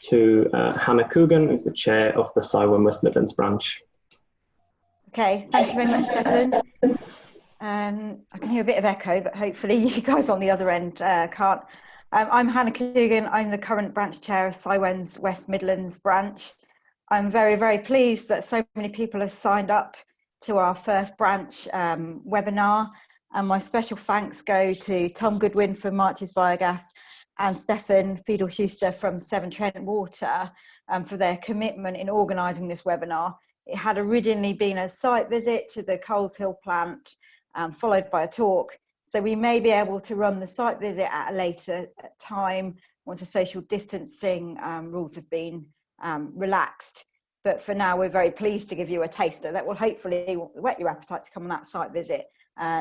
to Hannah Coogan, who's the chair of the CIWEM West Midlands branch. Okay, thank you very much, Stefan. I can hear a bit of echo, but hopefully you guys on the other end can't. I'm Hannah Coogan. I'm the current branch chair of CIWEM's West Midlands branch. I'm very, very pleased that so many people have signed up to our first branch webinar. And my special thanks go to Tom Goodwin from Marches Biogas and Stefan Fiedel-Schuster from Severn Trent Water for their commitment in organising this webinar. It had originally been a site visit to the Coles Hill plant, followed by a talk. So we may be able to run the site visit at a later time once the social distancing rules have been relaxed. But for now, we're very pleased to give you a taster that will hopefully whet your appetite to come on that site visit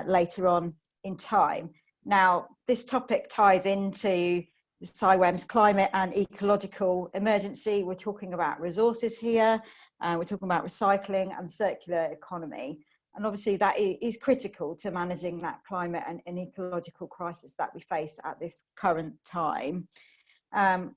later on in time. Now, this topic ties into CIWEM's climate and ecological emergency. We're talking about resources here. We're talking about recycling and circular economy. And obviously that is critical to managing that climate and ecological crisis that we face at this current time. A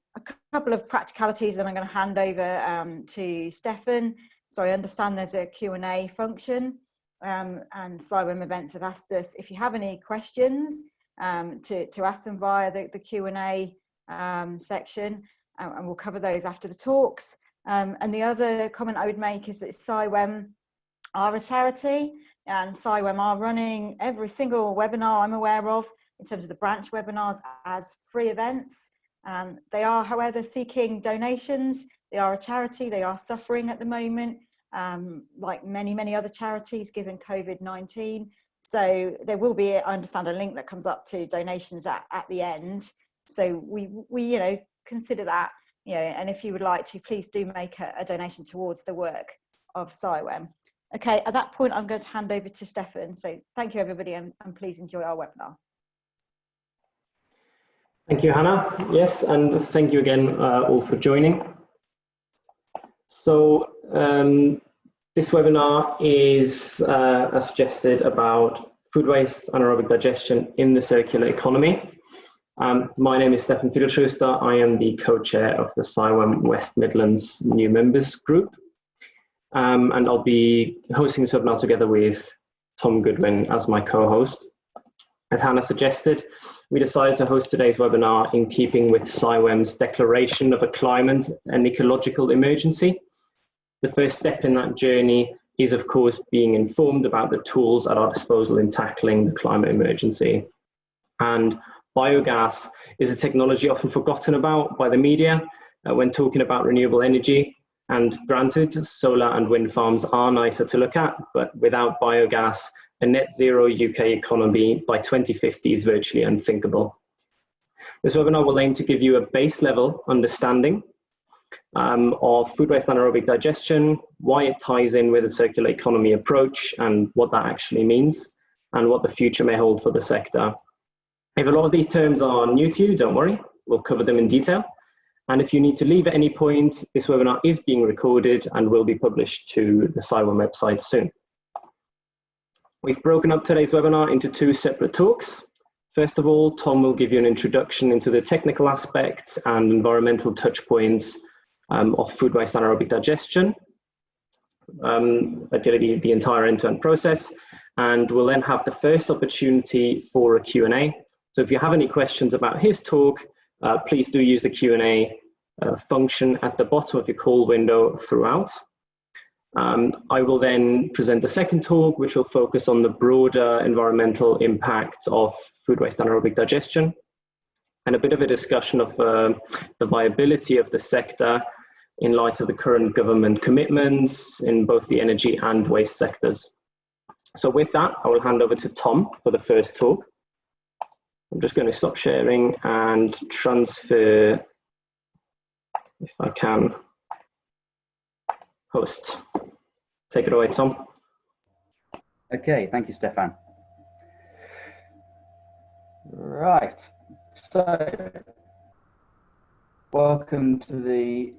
couple of practicalities that I'm going to hand over to Stefan. So I understand there's a Q&A function and CIWEM Events have asked us if you have any questions to ask them via the Q&A section, and we'll cover those after the talks. And the other comment I would make is that CIWEM are a charity, and CIWEM are running every single webinar I'm aware of in terms of the branch webinars as free events. They are, however, seeking donations. They are a charity. They are suffering at the moment, like many other charities, given COVID-19. So there will be, I understand, a link that comes up to donations at the end. So we consider that, and if you would like to, please do make a donation towards the work of CIWEM. Okay, at that point, I'm going to hand over to Stefan. So thank you, everybody, and please enjoy our webinar. Thank you, Hannah. Yes, and thank you again all for joining. So this webinar is, as suggested, about food waste anaerobic digestion in the circular economy. My name is Stefan Fiedel-Schuster. I am the co-chair of the CIWEM West Midlands New Members Group. And I'll be hosting this webinar together with Tom Goodwin as my co-host. As Hannah suggested, we decided to host today's webinar in keeping with CIWEM's declaration of a climate and ecological emergency. The first step in that journey is, of course, being informed about the tools at our disposal in tackling the climate emergency. And biogas is a technology often forgotten about by the media when talking about renewable energy. And granted, solar and wind farms are nicer to look at, but without biogas, a net zero UK economy by 2050 is virtually unthinkable. This webinar will aim to give you a base level understanding of food waste anaerobic digestion, why it ties in with a circular economy approach and what that actually means, and what the future may hold for the sector. If a lot of these terms are new to you, don't worry, we'll cover them in detail. And if you need to leave at any point, this webinar is being recorded and will be published to the CIWEM website soon. We've broken up today's webinar into two separate talks. First of all, Tom will give you an introduction into the technical aspects and environmental touch points of food waste anaerobic digestion, ideally the entire end-to-end process. And we'll then have the first opportunity for a Q&A. So if you have any questions about his talk, please do use the Q&A function at the bottom of your call window throughout. I will then present the second talk, which will focus on the broader environmental impact of food waste anaerobic digestion and a bit of a discussion of the viability of the sector in light of the current government commitments in both the energy and waste sectors. So with that, I will hand over to Tom for the first talk. I'm just going to stop sharing and transfer, if I can, host. Take it away, Tom. Okay, thank you, Stefan. Right, so welcome to the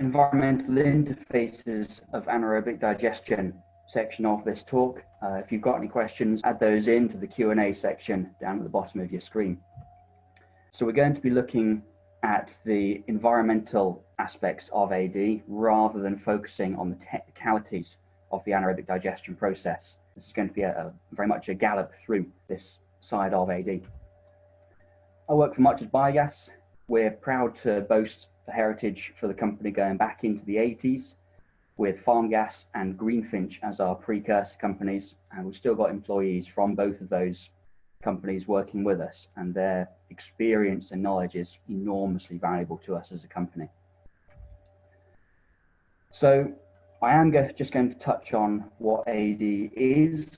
environmental interfaces of anaerobic digestion section of this talk. If you've got any questions, add those into the Q&A section down at the bottom of your screen. So we're going to be looking at the environmental aspects of AD rather than focusing on the technicalities of the anaerobic digestion process. This is going to be very much a gallop through this side of AD. I work for Much as Biogas. We're proud to boast the heritage for the company going back into the 80s with Farm Gas and Greenfinch as our precursor companies. And we've still got employees from both of those companies working with us, and their experience and knowledge is enormously valuable to us as a company. So I am just going to touch on what AD is,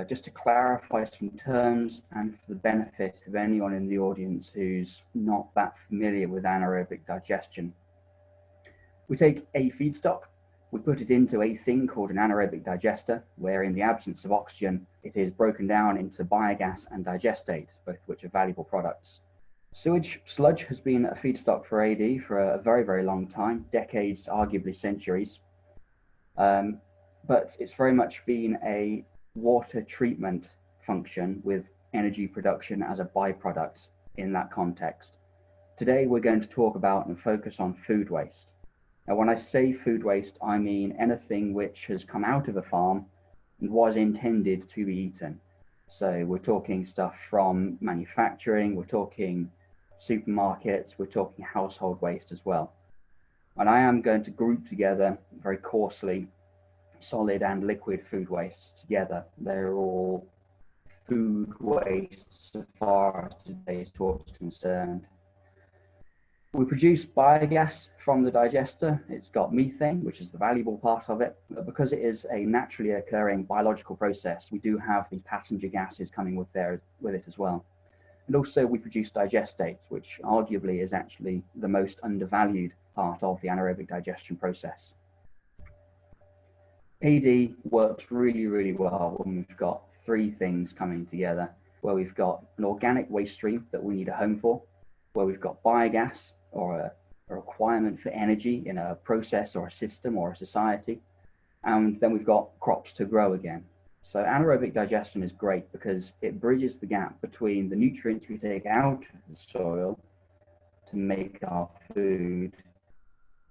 just to clarify some terms and for the benefit of anyone in the audience who's not that familiar with anaerobic digestion. We take a feedstock, we put it into a thing called an anaerobic digester, where in the absence of oxygen, it is broken down into biogas and digestate, both of which are valuable products. Sewage sludge has been a feedstock for AD for a very, very long time, decades, arguably centuries. But it's very much been a water treatment function with energy production as a byproduct in that context. Today, we're going to talk about and focus on food waste. Now, when I say food waste, I mean anything which has come out of a farm and was intended to be eaten. So we're talking stuff from manufacturing, we're talking supermarkets, we're talking household waste as well. And I am going to group together very coarsely solid and liquid food wastes together. They're all food waste so far as today's talk is concerned. We produce biogas from the digester. It's got methane, which is the valuable part of it. But because it is a naturally occurring biological process, we do have these passenger gases coming with it as well. And also we produce digestate, which arguably is actually the most undervalued part of the anaerobic digestion process. AD works really, really well when we've got three things coming together, where we've got an organic waste stream that we need a home for, where we've got biogas, or a requirement for energy in a process or a system or a society, and then we've got crops to grow again. So anaerobic digestion is great because it bridges the gap between the nutrients we take out of the soil to make our food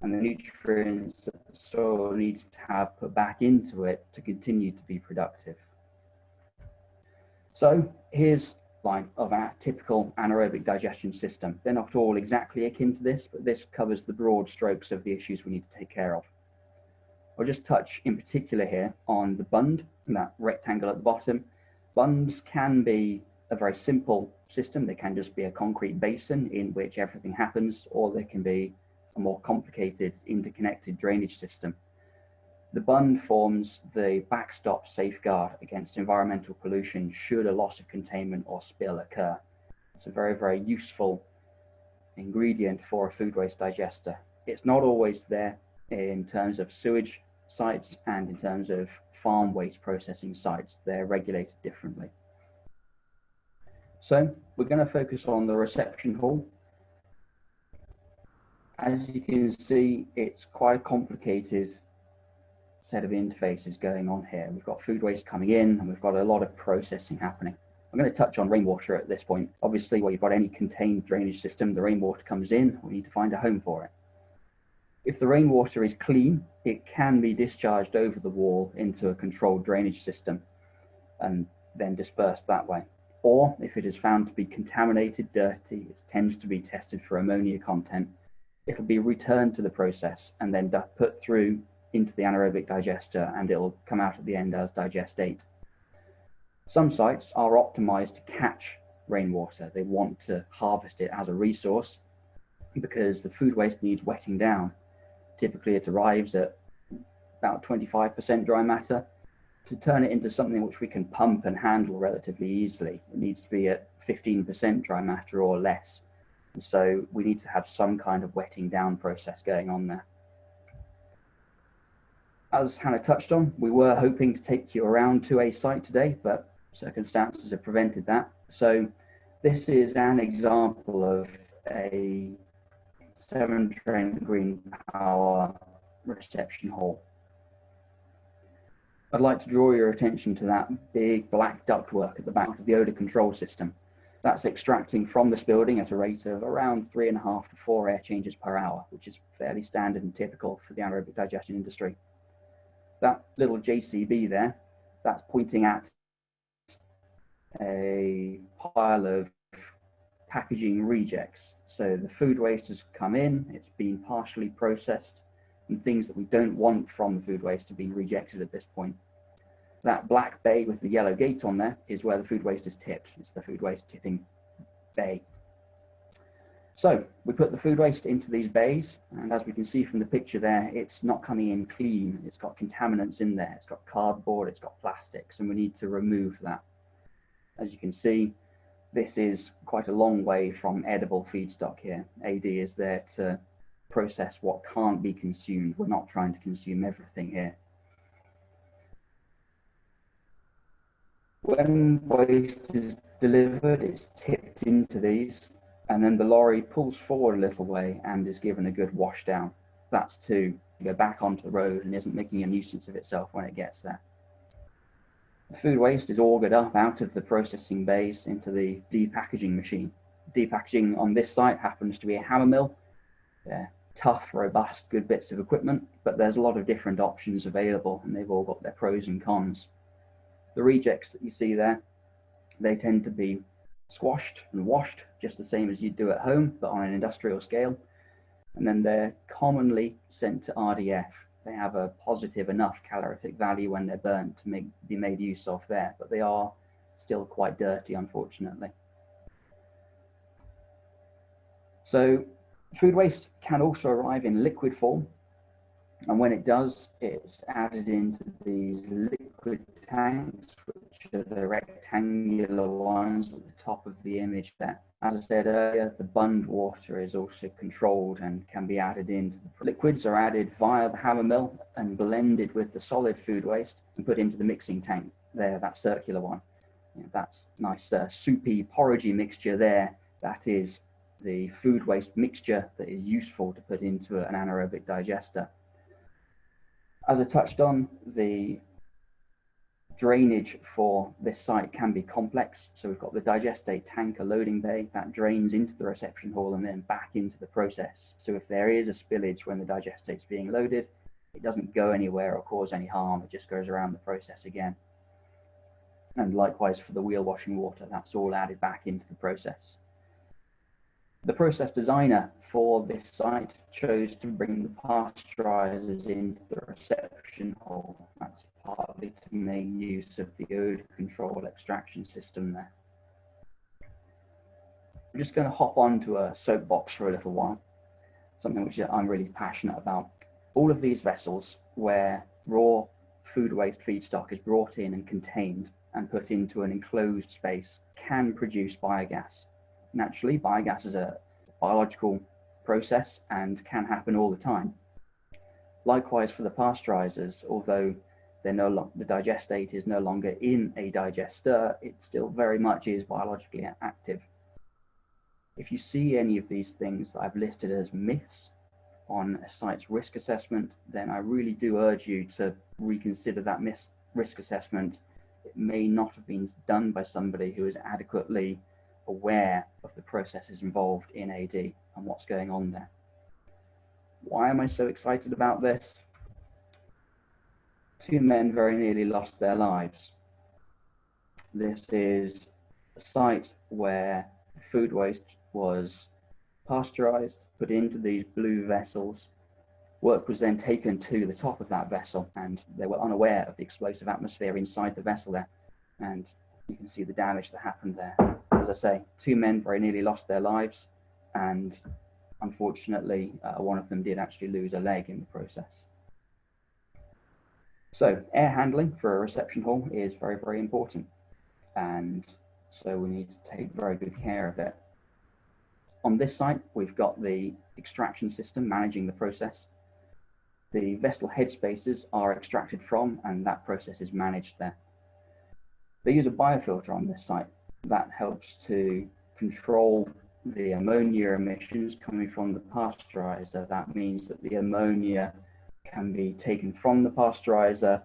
and the nutrients that the soil needs to have put back into it to continue to be productive. So here's line of our typical anaerobic digestion system. They're not all exactly akin to this, but this covers the broad strokes of the issues we need to take care of. I'll just touch in particular here on the bund, that rectangle at the bottom. Bunds can be a very simple system. They can just be a concrete basin in which everything happens, or they can be a more complicated interconnected drainage system. The bund forms the backstop safeguard against environmental pollution should a loss of containment or spill occur. It's a very, very useful ingredient for a food waste digester. It's not always there in terms of sewage sites and in terms of farm waste processing sites. They're regulated differently. So we're going to focus on the reception hall. As you can see, it's quite a complicated set of interfaces going on here. We've got food waste coming in and we've got a lot of processing happening. I'm going to touch on rainwater at this point. Obviously, where you've got any contained drainage system, the rainwater comes in, we need to find a home for it. If the rainwater is clean, it can be discharged over the wall into a controlled drainage system and then dispersed that way. Or if it is found to be contaminated, dirty, it tends to be tested for ammonia content, it'll be returned to the process and then put through into the anaerobic digester, and it'll come out at the end as digestate. Some sites are optimized to catch rainwater. They want to harvest it as a resource because the food waste needs wetting down. Typically it arrives at about 25% dry matter. To turn it into something which we can pump and handle relatively easily, it needs to be at 15% dry matter or less. And so we need to have some kind of wetting down process going on there. As Hannah touched on, we were hoping to take you around to a site today, but circumstances have prevented that. So this is an example of a 7-train green power reception hall. I'd like to draw your attention to that big black ductwork at the back of the odor control system. That's extracting from this building at a rate of around 3.5 to 4 air changes per hour, which is fairly standard and typical for the anaerobic digestion industry. That little JCB there, that's pointing at a pile of packaging rejects. So the food waste has come in, it's been partially processed, and things that we don't want from the food waste have been rejected at this point. That black bay with the yellow gate on there is where the food waste is tipped. It's the food waste tipping bay. So we put the food waste into these bays, and as we can see from the picture there, it's not coming in clean. It's got contaminants in there. It's got cardboard, it's got plastics, and we need to remove that. As you can see, this is quite a long way from edible feedstock here. AD is there to process what can't be consumed. We're not trying to consume everything here. When waste is delivered, it's tipped into these, and then the lorry pulls forward a little way and is given a good wash down. That's to go back onto the road and isn't making a nuisance of itself when it gets there. The food waste is augured up out of the processing bays into the depackaging machine. Depackaging on this site happens to be a hammer mill. They're tough, robust, good bits of equipment, but there's a lot of different options available, and they've all got their pros and cons. The rejects that you see there, they tend to be squashed and washed just the same as you'd do at home, but on an industrial scale. And then they're commonly sent to RDF. They have a positive enough calorific value when they're burnt to be made use of there, but they are still quite dirty, unfortunately. So food waste can also arrive in liquid form. And when it does, it's added into these liquid tanks, which are the rectangular ones at the top of the image there. As I said earlier, the bund water is also controlled and can be added into the liquids are added via the hammer mill and blended with the solid food waste and put into the mixing tank there, that circular one. That's nice soupy, porridgey mixture there. That is the food waste mixture that is useful to put into an anaerobic digester. As I touched on, the drainage for this site can be complex. So we've got the Digestate tanker loading bay that drains into the reception hall and then back into the process. So if there is a spillage when the Digestate's being loaded, it doesn't go anywhere or cause any harm. It just goes around the process again. And likewise for the wheel washing water, that's all added back into the process. The process designer for this site chose to bring the pasteurizers into the reception hall. That's partly to make use of the odor control extraction system there. I'm just going to hop onto a soapbox for a little while, something which I'm really passionate about. All of these vessels where raw food waste feedstock is brought in and contained and put into an enclosed space can produce biogas. Naturally, biogas is a biological process and can happen all the time. Likewise for the pasteurizers, although the digestate is no longer in a digester, it still very much is biologically active. If you see any of these things that I've listed as myths on a site's risk assessment, then I really do urge you to reconsider that risk assessment. It may not have been done by somebody who is adequately aware of the processes involved in AD and what's going on there. Why am I so excited about this? 2 men very nearly lost their lives. This is a site where food waste was pasteurized, put into these blue vessels. Work was then taken to the top of that vessel, and they were unaware of the explosive atmosphere inside the vessel there. And you can see the damage that happened there. As I say, 2 men very nearly lost their lives, and unfortunately, one of them did actually lose a leg in the process. So air handling for a reception hall is very, very important. And so we need to take very good care of it. On this site, we've got the extraction system managing the process. The vessel headspaces are extracted from, and that process is managed there. They use a biofilter on this site that helps to control the ammonia emissions coming from the pasteurizer. That means that the ammonia can be taken from the pasteurizer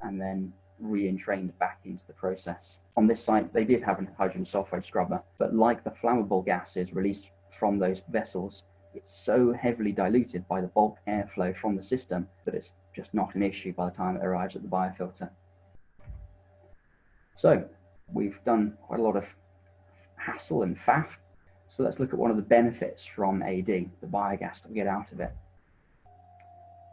and then re-entrained back into the process. On this site, they did have a hydrogen sulfide scrubber, but like the flammable gases released from those vessels, it's so heavily diluted by the bulk airflow from the system that it's just not an issue by the time it arrives at the biofilter. So we've done quite a lot of hassle and faff. So let's look at one of the benefits from AD, the biogas that we get out of it.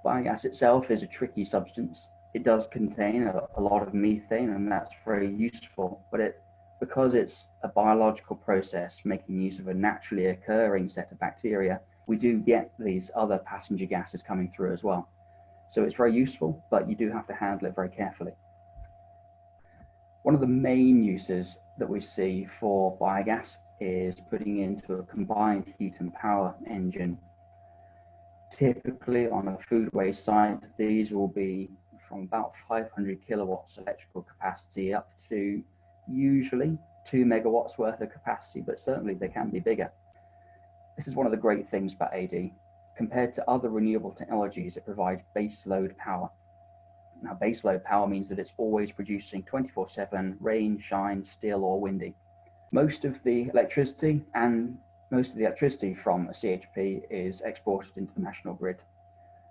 Biogas itself is a tricky substance. It does contain a lot of methane, and that's very useful, but because it's a biological process making use of a naturally occurring set of bacteria, we do get these other passenger gases coming through as well. So it's very useful, but you do have to handle it very carefully. One of the main uses that we see for biogas is putting into a combined heat and power engine. Typically on a food waste site, these will be from about 500 kilowatts electrical capacity up to usually 2 megawatts worth of capacity, but certainly they can be bigger. This is one of the great things about AD. Compared to other renewable technologies, it provides base load power. Now, base load power means that it's always producing 24/7, rain, shine, still or windy. Most of the electricity from a CHP is exported into the national grid.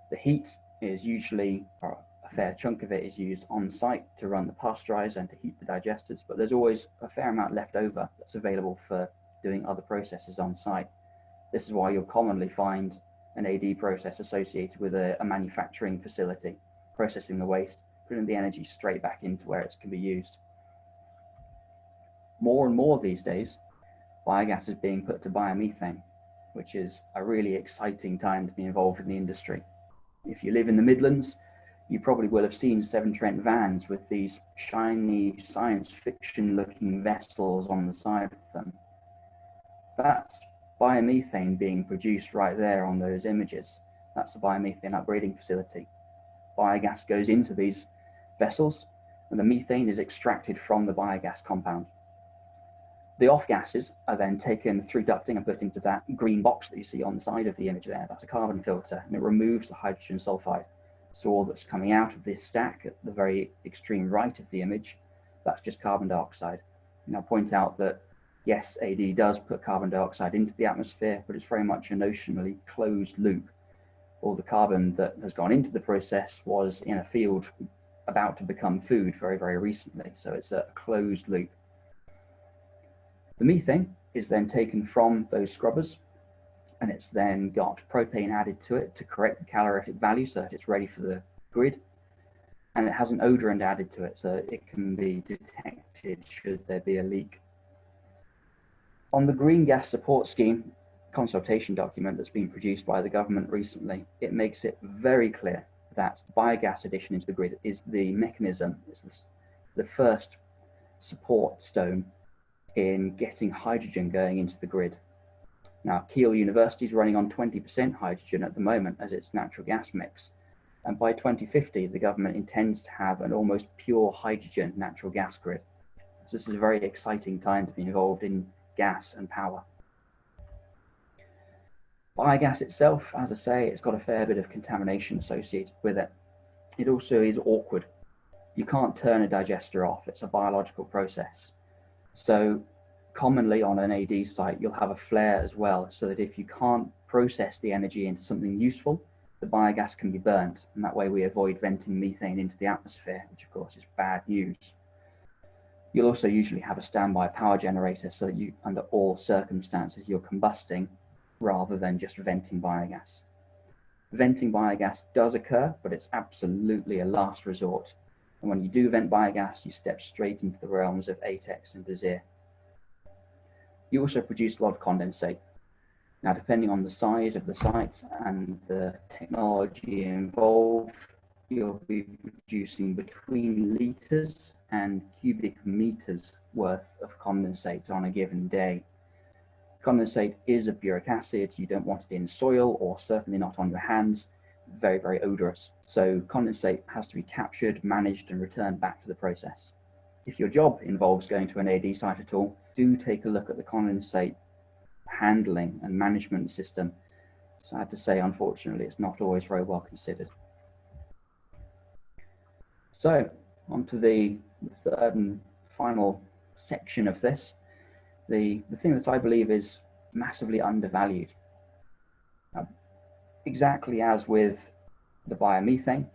The heat is usually, or a fair chunk of it is used on site to run the pasteurizer and to heat the digesters, but there's always a fair amount left over that's available for doing other processes on site. This is why you'll commonly find an AD process associated with a manufacturing facility, processing the waste, putting the energy straight back into where it can be used. More and more these days, biogas is being put to biomethane, which is a really exciting time to be involved in the industry. If you live in the Midlands, you probably will have seen Severn Trent vans with these shiny science fiction looking vessels on the side of them. That's biomethane being produced right there on those images. That's a biomethane upgrading facility. Biogas goes into these vessels and the methane is extracted from the biogas compound. The off gases are then taken through ducting and put into that green box that you see on the side of the image there. That's a carbon filter, and it removes the hydrogen sulfide. So all that's coming out of this stack at the very extreme right of the image, that's just carbon dioxide. And I'll point out that yes, AD does put carbon dioxide into the atmosphere, but it's very much a notionally closed loop. All the carbon that has gone into the process was in a field about to become food very, very recently. So it's a closed loop. The methane is then taken from those scrubbers, and it's then got propane added to it to correct the calorific value so that it's ready for the grid. And it has an odorant added to it so it can be detected should there be a leak. On the Green Gas Support Scheme consultation document that's been produced by the government recently, it makes it very clear that biogas addition into the grid is the mechanism, it's the first support stone in getting hydrogen going into the grid. Now, Keele University is running on 20% hydrogen at the moment as its natural gas mix. And by 2050, the government intends to have an almost pure hydrogen natural gas grid. So this is a very exciting time to be involved in gas and power. Biogas itself, as I say, it's got a fair bit of contamination associated with it. It also is awkward. You can't turn a digester off. It's a biological process. So commonly on an AD site, you'll have a flare as well, so that if you can't process the energy into something useful, the biogas can be burnt. And that way we avoid venting methane into the atmosphere, which of course is bad news. You'll also usually have a standby power generator so that you, under all circumstances, you're combusting rather than just venting biogas. Venting biogas does occur, but it's absolutely a last resort. And when you do vent biogas, you step straight into the realms of ATEX and Desir. You also produce a lot of condensate. Now, depending on the size of the site and the technology involved, you'll be producing between litres and cubic meters worth of condensate on a given day. Condensate is a uric acid. You don't want it in soil or certainly not on your hands. Very, very odorous. So condensate has to be captured, managed and returned back to the process. If your job involves going to an AD site at all, do take a look at the condensate handling and management system. Sad to say, unfortunately, it's not always very well considered. So on to the third and final section of this, the thing that I believe is massively undervalued. Exactly as with the biomethane,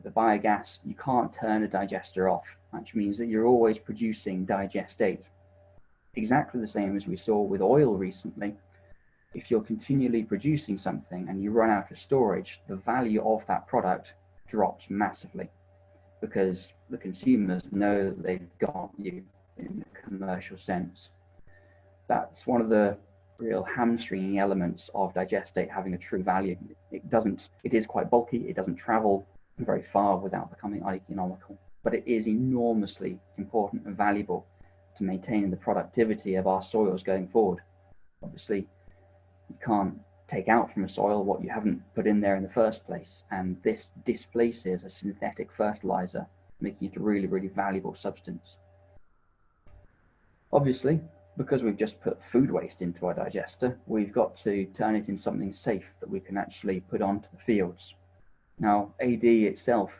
the biogas, you can't turn a digester off, which means that you're always producing digestate. Exactly the same as we saw with oil recently. If you're continually producing something and you run out of storage, the value of that product drops massively because the consumers know that they've got you in the commercial sense. That's one of the real hamstringing elements of digestate having a true value. It is quite bulky, it doesn't travel very far without becoming uneconomical, but it is enormously important and valuable to maintaining the productivity of our soils going forward. Obviously, you can't take out from a soil what you haven't put in there in the first place, and this displaces a synthetic fertilizer, making it a really, really valuable substance. Obviously, because we've just put food waste into our digester, we've got to turn it into something safe that we can actually put onto the fields. Now, AD itself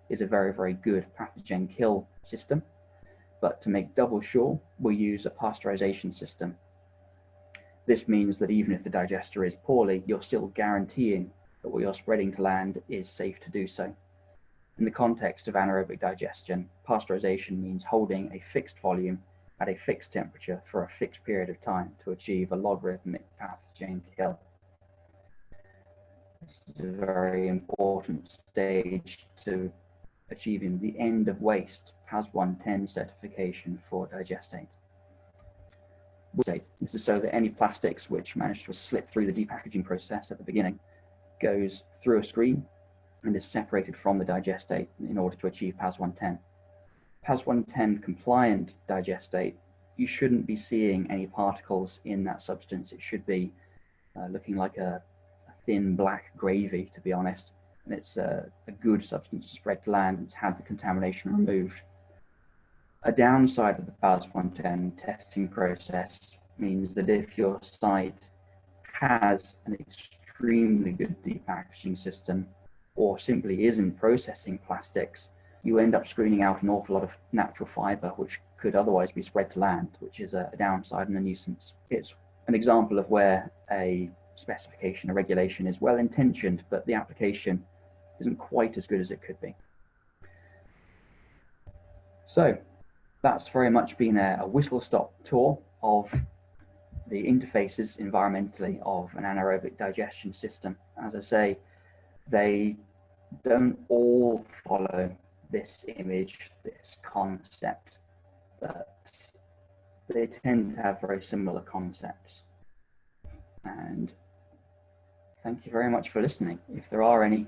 is a very, very good pathogen kill system, but to make double sure, we use a pasteurization system. This means that even if the digester is poorly, you're still guaranteeing that what you're spreading to land is safe to do so. In the context of anaerobic digestion, pasteurization means holding a fixed volume at a fixed temperature for a fixed period of time to achieve a logarithmic pathogen kill. This is a very important stage to achieving the end of waste PAS 110 certification for digestate. This is so that any plastics which manage to slip through the depackaging process at the beginning goes through a screen and is separated from the digestate in order to achieve PAS 110. PAS 110 compliant digestate, you shouldn't be seeing any particles in that substance. It should be looking like a thin black gravy, to be honest, and it's a good substance to spread to land. It's had the contamination removed. A downside of the PAS 110 testing process means that if your site has an extremely good depackaging system or simply isn't processing plastics, you end up screening out an awful lot of natural fiber which could otherwise be spread to land, which is a downside and a nuisance. It's an example of where a specification, a regulation is well intentioned, but the application isn't quite as good as it could be. So that's very much been a whistle-stop tour of the interfaces environmentally of an anaerobic digestion system. As I say, they don't all follow this image, this concept, but they tend to have very similar concepts. And thank you very much for listening. If there are any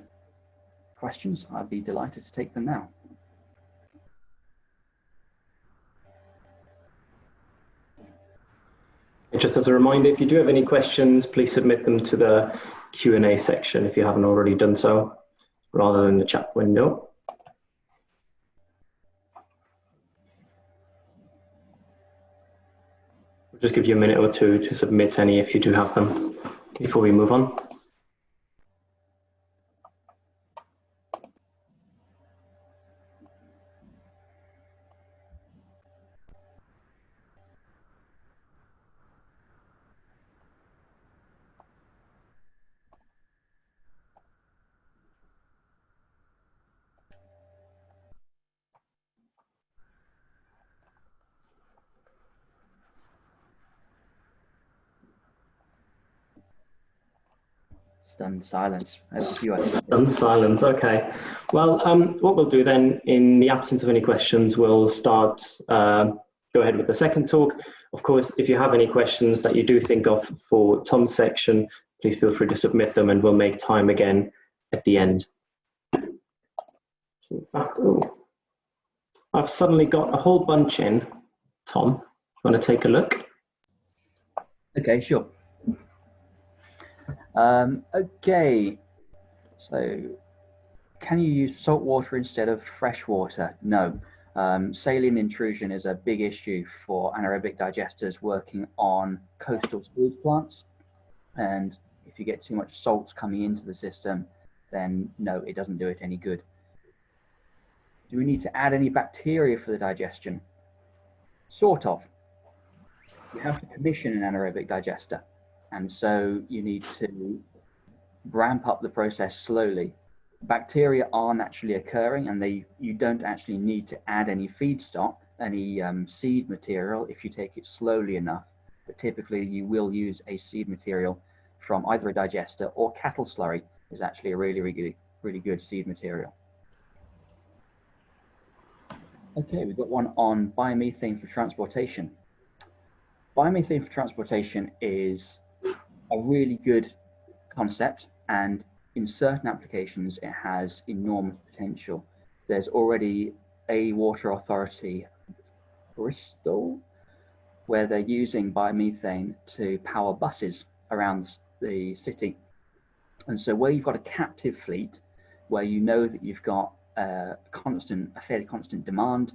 questions, I'd be delighted to take them now. Just as a reminder, if you do have any questions, please submit them to the Q&A section if you haven't already done so, rather than the chat window. We'll just give you a minute or two to submit any if you do have them before we move on. Stunned silence. Over to you, I think. Stunned silence, okay. Well, what we'll do then, in the absence of any questions, we'll start, go ahead with the second talk. Of course, if you have any questions that you do think of for Tom's section, please feel free to submit them and we'll make time again at the end. In fact, I've suddenly got a whole bunch in. Tom, want to take a look? Okay, sure. Okay, so can you use salt water instead of fresh water? No. Saline intrusion is a big issue for anaerobic digesters working on coastal sewage plants. And if you get too much salt coming into the system, then no, it doesn't do it any good. Do we need to add any bacteria for the digestion? Sort of. You have to commission an anaerobic digester, and so you need to ramp up the process slowly. Bacteria are naturally occurring, and you don't actually need to add any feedstock, any seed material if you take it slowly enough. But typically you will use a seed material from either a digester, or cattle slurry is actually a really good seed material. Okay, we've got one on biomethane for transportation. Biomethane for transportation is a really good concept, and in certain applications it has enormous potential. There's already a water authority, Bristol, where they're using biomethane to power buses around the city. And so where you've got a captive fleet, where you know that you've got a fairly constant demand,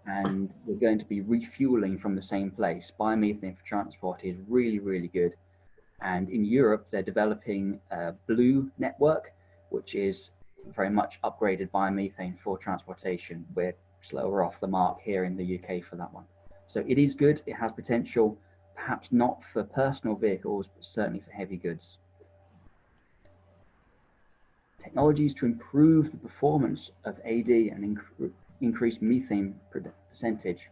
and you're going to be refueling from the same place, biomethane for transport is really, really good. And in Europe, they're developing a blue network, which is very much upgraded biomethane for transportation. We're slower off the mark here in the UK for that one. So it is good, it has potential, perhaps not for personal vehicles, but certainly for heavy goods. Technologies to improve the performance of AD and increase methane percentage.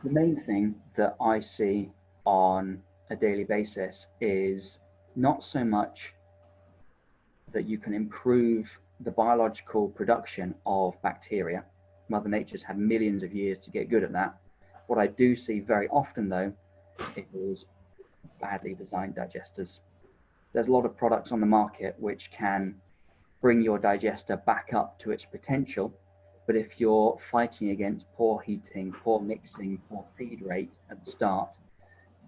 The main thing that I see on a daily basis is not so much that you can improve the biological production of bacteria. Mother Nature's had millions of years to get good at that. What I do see very often, though, is badly designed digesters. There's a lot of products on the market which can bring your digester back up to its potential, but if you're fighting against poor heating, poor mixing, poor feed rate at the start,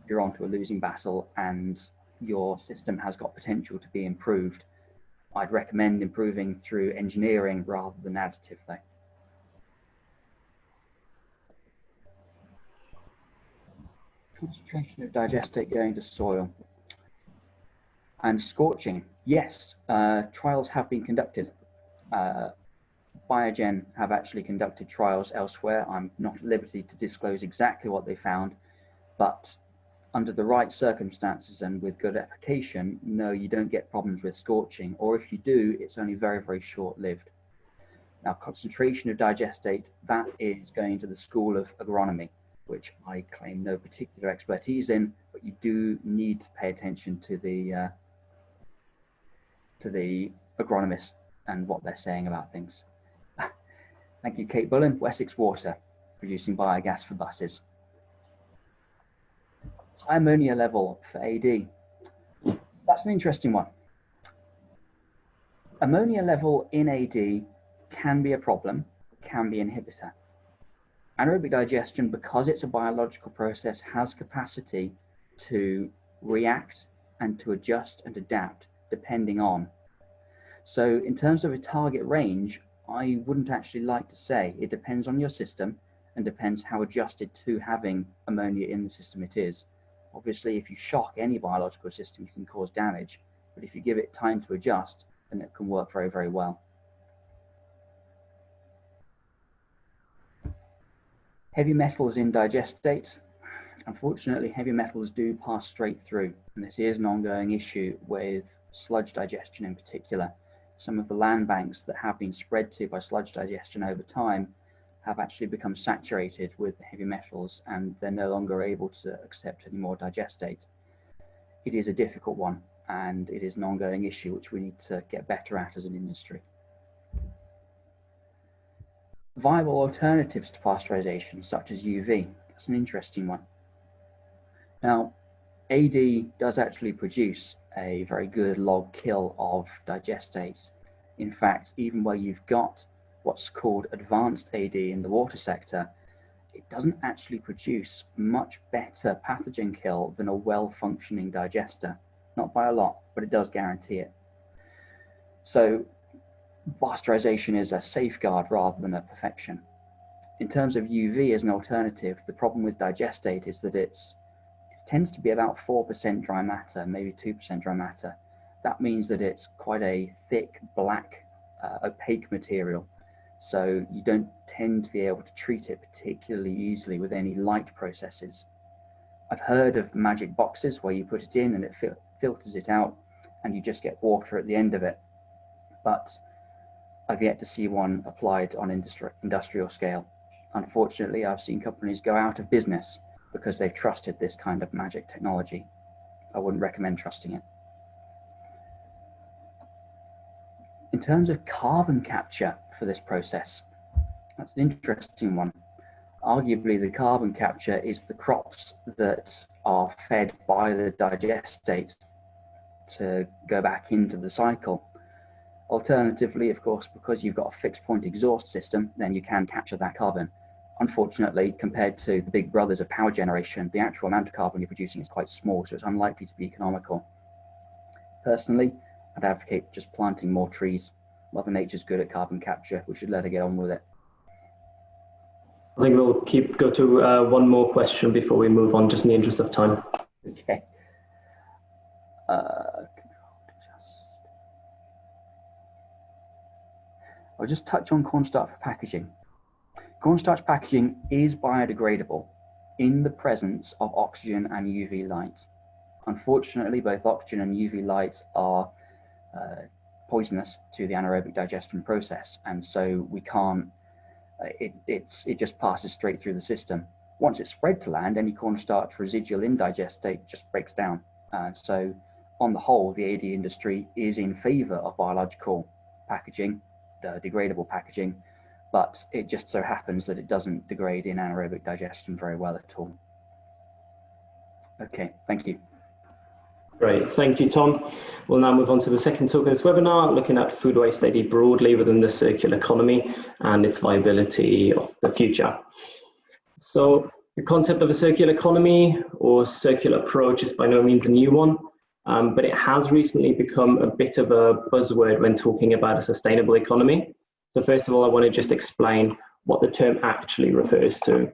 you're onto a losing battle, and your system has got potential to be improved. I'd recommend improving through engineering rather than additive, though. Concentration of digestate going to soil. And scorching, yes, trials have been conducted. Biogen have actually conducted trials elsewhere. I'm not at liberty to disclose exactly what they found, but under the right circumstances and with good application, no, you don't get problems with scorching, or if you do, it's only very, very short-lived. Now, concentration of digestate, that is going to the school of agronomy, which I claim no particular expertise in, but you do need to pay attention to the agronomists and what they're saying about things. Thank you, Kate Bullen, Wessex Water, producing biogas for buses. High ammonia level for AD. That's an interesting one. Ammonia level in AD can be a problem, can be an inhibitor. Anaerobic digestion, because it's a biological process, has capacity to react and to adjust and adapt depending on. So in terms of a target range, I wouldn't actually like to say. It depends on your system and depends how adjusted to having ammonia in the system it is. Obviously, if you shock any biological system, you can cause damage, but if you give it time to adjust, then it can work very, very well. Heavy metals in digestate. Unfortunately, heavy metals do pass straight through, and this is an ongoing issue with sludge digestion in particular. Some of the land banks that have been spread to by sludge digestion over time have actually become saturated with the heavy metals, and they're no longer able to accept any more digestate. It is a difficult one, and it is an ongoing issue which we need to get better at as an industry. Viable alternatives to pasteurization, such as UV. That's an interesting one. Now, AD does actually produce a very good log kill of digestate. In fact, even where you've got what's called advanced AD in the water sector, it doesn't actually produce much better pathogen kill than a well-functioning digester. Not by a lot, but it does guarantee it. So pasteurization is a safeguard rather than a perfection. In terms of UV as an alternative, the problem with digestate is that it tends to be about 4% dry matter, maybe 2% dry matter. That means that it's quite a thick, black, opaque material. so you don't tend to be able to treat it particularly easily with any light processes. I've heard of magic boxes where you put it in and it filters it out and you just get water at the end of it, but I've yet to see one applied on industrial scale. Unfortunately, I've seen companies go out of business because they've trusted this kind of magic technology. I wouldn't recommend trusting it. In terms of carbon capture for this process, that's an interesting one. Arguably, the carbon capture is the crops that are fed by the digestate to go back into the cycle. Alternatively, of course, because you've got a fixed point exhaust system, then you can capture that carbon. Unfortunately, compared to the big brothers of power generation, the actual amount of carbon you're producing is quite small, so it's unlikely to be economical. Personally, I'd advocate just planting more trees. Mother Nature's good at carbon capture. We should let her get on with it. I think we'll go to one more question before we move on, just in the interest of time. Okay. I'll just touch on cornstarch packaging. Cornstarch packaging is biodegradable in the presence of oxygen and UV light. Unfortunately, both oxygen and UV light are poisonous to the anaerobic digestion process, and so we can't, it just passes straight through the system. Once it's spread to land, any cornstarch residual in digestate just breaks down. So on the whole, the AD industry is in favor of biological packaging, degradable packaging, but it just so happens that it doesn't degrade in anaerobic digestion very well at all. Okay, thank you. Great, thank you, Tom. We'll now move on to the second talk of this webinar, looking at food waste AD broadly within the circular economy and its viability of the future. So the concept of a circular economy or circular approach is by no means a new one, but it has recently become a bit of a buzzword when talking about a sustainable economy. So first of all, I want to just explain what the term actually refers to.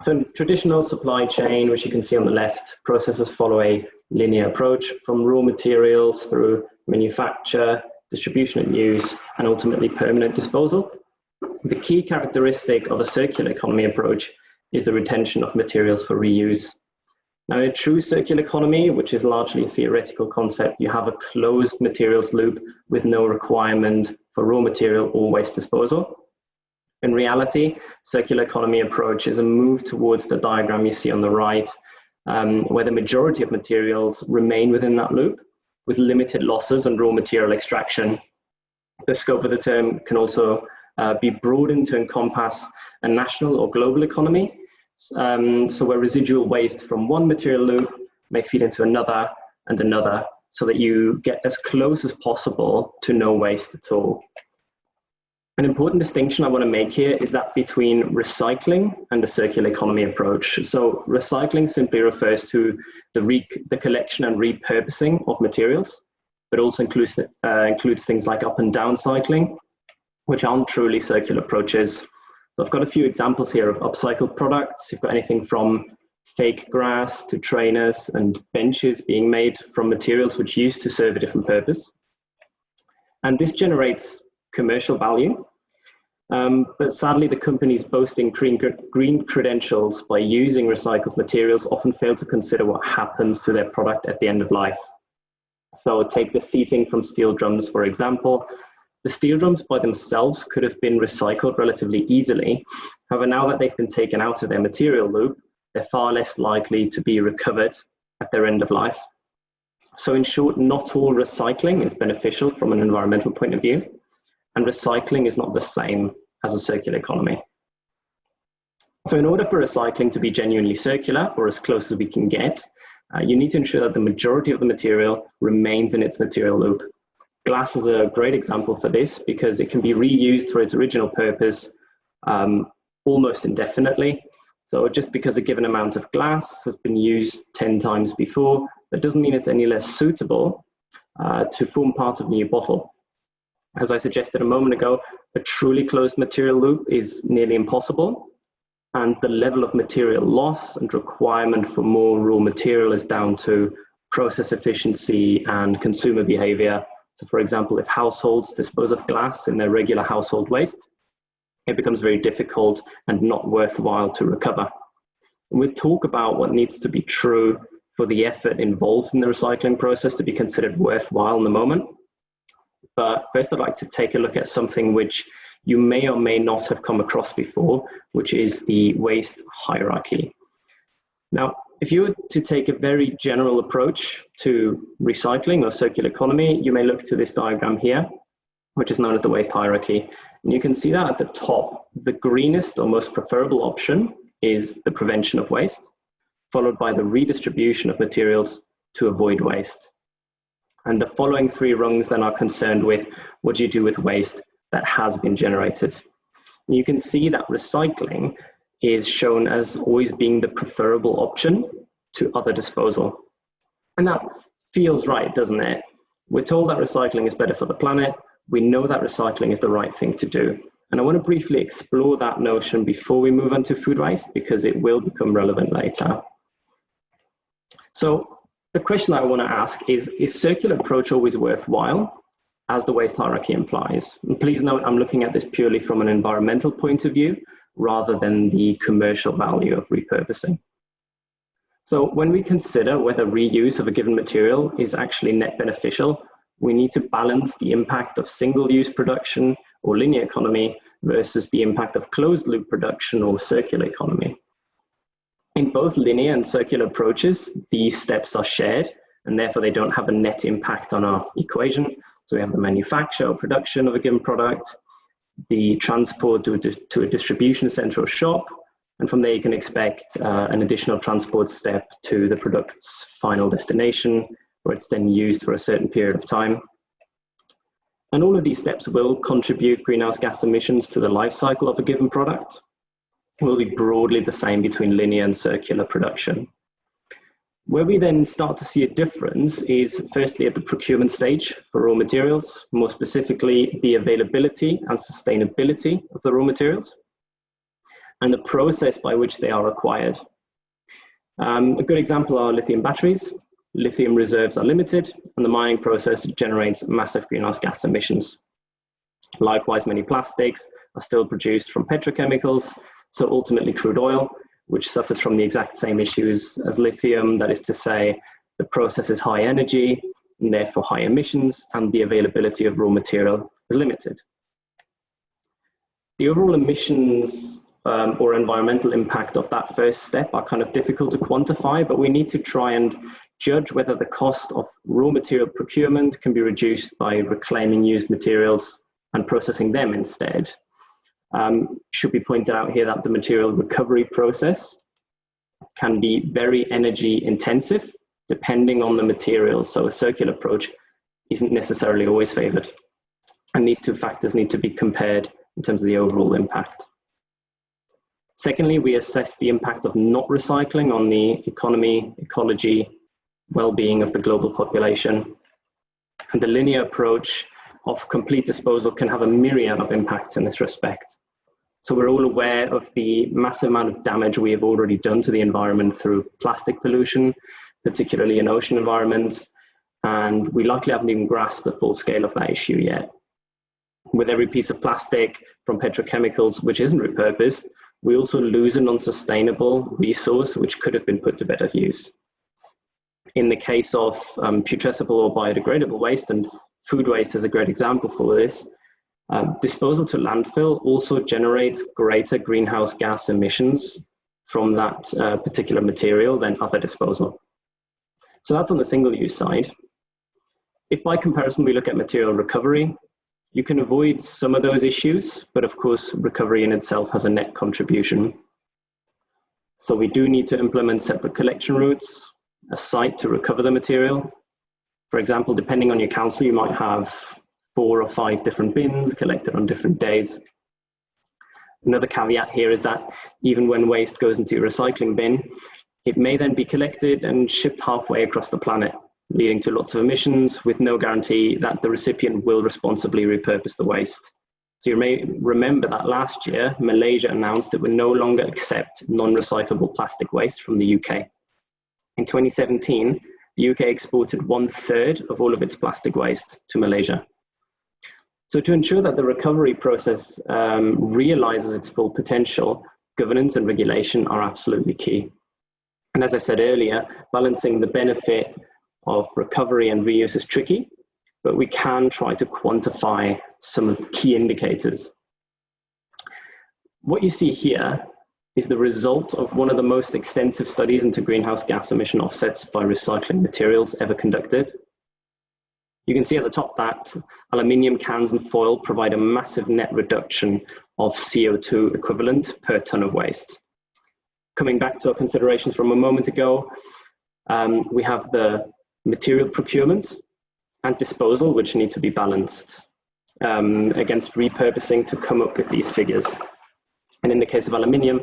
So in traditional supply chain, which you can see on the left, processes follow a linear approach from raw materials through manufacture, distribution and use, and ultimately permanent disposal. The key characteristic of a circular economy approach is the retention of materials for reuse. Now, in a true circular economy, which is largely a theoretical concept, you have a closed materials loop with no requirement for raw material or waste disposal. In reality, circular economy approach is a move towards the diagram you see on the right, where the majority of materials remain within that loop with limited losses and raw material extraction. The scope of the term can also be broadened to encompass a national or global economy, so where residual waste from one material loop may feed into another and another, so that you get as close as possible to no waste at all. An important distinction I want to make here is that between recycling and the circular economy approach. So recycling simply refers to the collection and repurposing of materials, but also includes things like up and down cycling, which aren't truly circular approaches. So I've got a few examples here of upcycled products. You've got anything from fake grass to trainers and benches being made from materials which used to serve a different purpose. And this generates commercial value, but sadly the companies boasting green credentials by using recycled materials often fail to consider what happens to their product at the end of life. So take the seating from steel drums, for example. The steel drums by themselves could have been recycled relatively easily. However, now that they've been taken out of their material loop, they're far less likely to be recovered at their end of life. So in short, not all recycling is beneficial from an environmental point of view, and recycling is not the same as a circular economy. So in order for recycling to be genuinely circular, or as close as we can get, you need to ensure that the majority of the material remains in its material loop. Glass is a great example for this because it can be reused for its original purpose almost indefinitely. So just because a given amount of glass has been used 10 times before, that doesn't mean it's any less suitable to form part of a new bottle. As I suggested a moment ago, a truly closed material loop is nearly impossible, and the level of material loss and requirement for more raw material is down to process efficiency and consumer behavior, So for example, if households dispose of glass in their regular household waste, it becomes very difficult and not worthwhile to recover. And we'll talk about what needs to be true for the effort involved in the recycling process to be considered worthwhile in the moment. But first, I'd like to take a look at something which you may or may not have come across before, which is the waste hierarchy. Now, if you were to take a very general approach to recycling or circular economy, you may look to this diagram here, which is known as the waste hierarchy. And you can see that at the top, the greenest or most preferable option is the prevention of waste, followed by the redistribution of materials to avoid waste. And the following three rungs then are concerned with what do you do with waste that has been generated. And you can see that recycling is shown as always being the preferable option to other disposal. And that feels right, doesn't it? We're told that recycling is better for the planet. We know that recycling is the right thing to do. And I want to briefly explore that notion before we move on to food waste, because it will become relevant later. So the question I want to ask is circular approach always worthwhile, as the waste hierarchy implies? And please note, I'm looking at this purely from an environmental point of view, rather than the commercial value of repurposing. So when we consider whether reuse of a given material is actually net beneficial, we need to balance the impact of single-use production or linear economy versus the impact of closed-loop production or circular economy. In both linear and circular approaches, these steps are shared, and therefore they don't have a net impact on our equation. So we have the manufacture or production of a given product, the transport to a distribution center or shop, and from there you can expect an additional transport step to the product's final destination, where it's then used for a certain period of time. And all of these steps will contribute greenhouse gas emissions to the life cycle of a given product. It will be broadly the same between linear and circular production. Where we then start to see a difference is firstly at the procurement stage for raw materials, more specifically the availability and sustainability of the raw materials, and the process by which they are acquired. A good example are lithium batteries. Lithium reserves are limited, and the mining process generates massive greenhouse gas emissions. Likewise, many plastics are still produced from petrochemicals, so ultimately crude oil, which suffers from the exact same issues as lithium. That is to say, the process is high energy and therefore high emissions, and the availability of raw material is limited. The overall emissions or environmental impact of that first step are kind of difficult to quantify, but we need to try and judge whether the cost of raw material procurement can be reduced by reclaiming used materials and processing them instead. Should be pointed out here that the material recovery process can be very energy intensive depending on the material. So a circular approach isn't necessarily always favored. And these two factors need to be compared in terms of the overall impact. Secondly, we assess the impact of not recycling on the economy, ecology, well-being of the global population. And the linear approach of complete disposal can have a myriad of impacts in this respect. So we're all aware of the massive amount of damage we have already done to the environment through plastic pollution, particularly in ocean environments, and we likely haven't even grasped the full scale of that issue yet. With every piece of plastic from petrochemicals which isn't repurposed, we also lose a non-sustainable resource which could have been put to better use. In the case of putrescible or biodegradable waste, and food waste is a great example for this, disposal to landfill also generates greater greenhouse gas emissions from that particular material than other disposal. So that's on the single-use side. If by comparison we look at material recovery, you can avoid some of those issues, but of course recovery in itself has a net contribution. So we do need to implement separate collection routes, a site to recover the material. For example, depending on your council, you might have 4 or 5 different bins collected on different days. Another caveat here is that even when waste goes into a recycling bin, it may then be collected and shipped halfway across the planet, leading to lots of emissions with no guarantee that the recipient will responsibly repurpose the waste. So you may remember that last year, Malaysia announced it would no longer accept non-recyclable plastic waste from the UK. In 2017, the UK exported 1/3 of all of its plastic waste to Malaysia. So to ensure that the recovery process realizes its full potential, governance and regulation are absolutely key. And as I said earlier, balancing the benefit of recovery and reuse is tricky, but we can try to quantify some of the key indicators. What you see here is the result of one of the most extensive studies into greenhouse gas emission offsets by recycling materials ever conducted. You can see at the top that aluminium cans and foil provide a massive net reduction of CO2 equivalent per ton of waste. Coming back to our considerations from a moment ago, we have the material procurement and disposal, which need to be balanced against repurposing to come up with these figures. And in the case of aluminium,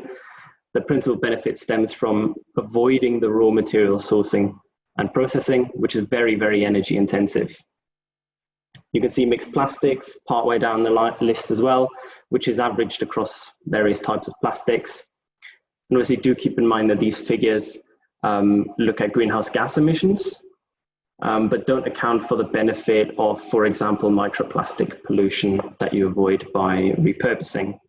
the principal benefit stems from avoiding the raw material sourcing and processing, which is very, very energy intensive. You can see mixed plastics partway down the list as well, which is averaged across various types of plastics. And obviously do keep in mind that these figures look at greenhouse gas emissions, but don't account for the benefit of, for example, microplastic pollution that you avoid by repurposing.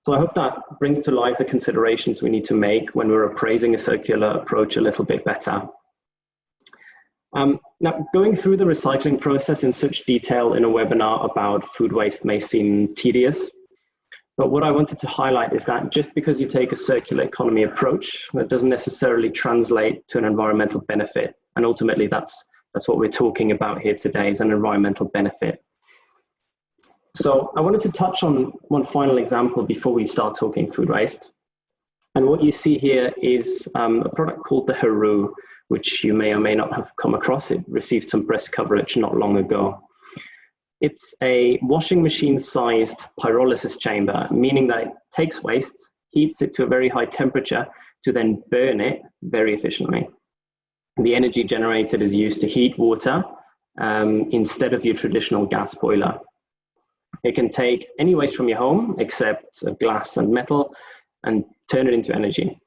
So I hope that brings to life the considerations we need to make when we're appraising a circular approach a little bit better. Now, going through the recycling process in such detail in a webinar about food waste may seem tedious, but what I wanted to highlight is that just because you take a circular economy approach, that doesn't necessarily translate to an environmental benefit. And ultimately, that's what we're talking about here today, is an environmental benefit. So I wanted to touch on one final example before we start talking food waste. And what you see here is a product called the Haru, which you may or may not have come across. It received some press coverage not long ago. It's a washing machine-sized pyrolysis chamber, meaning that it takes waste, heats it to a very high temperature to then burn it very efficiently. The energy generated is used to heat water instead of your traditional gas boiler. It can take any waste from your home, except glass and metal, and turn it into energy.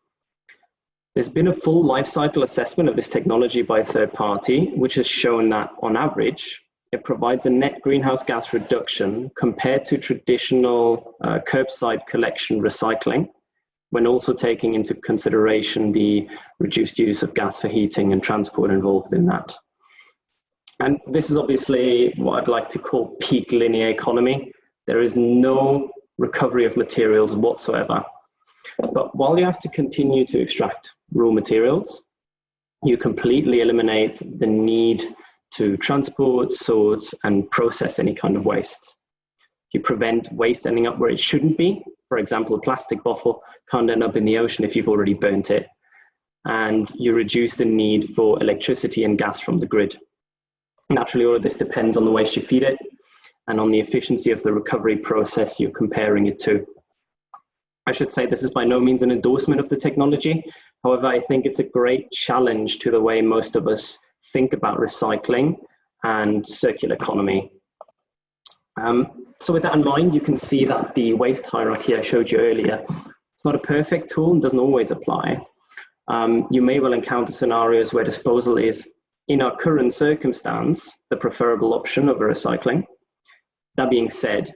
There's been a full life cycle assessment of this technology by a third party, which has shown that on average, it provides a net greenhouse gas reduction compared to traditional curbside collection recycling, when also taking into consideration the reduced use of gas for heating and transport involved in that. And this is obviously what I'd like to call peak linear economy. There is no recovery of materials whatsoever. But while you have to continue to extract raw materials, you completely eliminate the need to transport, sort, and process any kind of waste. You prevent waste ending up where it shouldn't be. For example, a plastic bottle can't end up in the ocean if you've already burnt it. And you reduce the need for electricity and gas from the grid. Naturally, all of this depends on the waste you feed it and on the efficiency of the recovery process you're comparing it to. I should say this is by no means an endorsement of the technology. However, I think it's a great challenge to the way most of us think about recycling and circular economy. So with that in mind, you can see that the waste hierarchy I showed you earlier, it's not a perfect tool and doesn't always apply. You may well encounter scenarios where disposal is, in our current circumstance, the preferable option over recycling. That being said,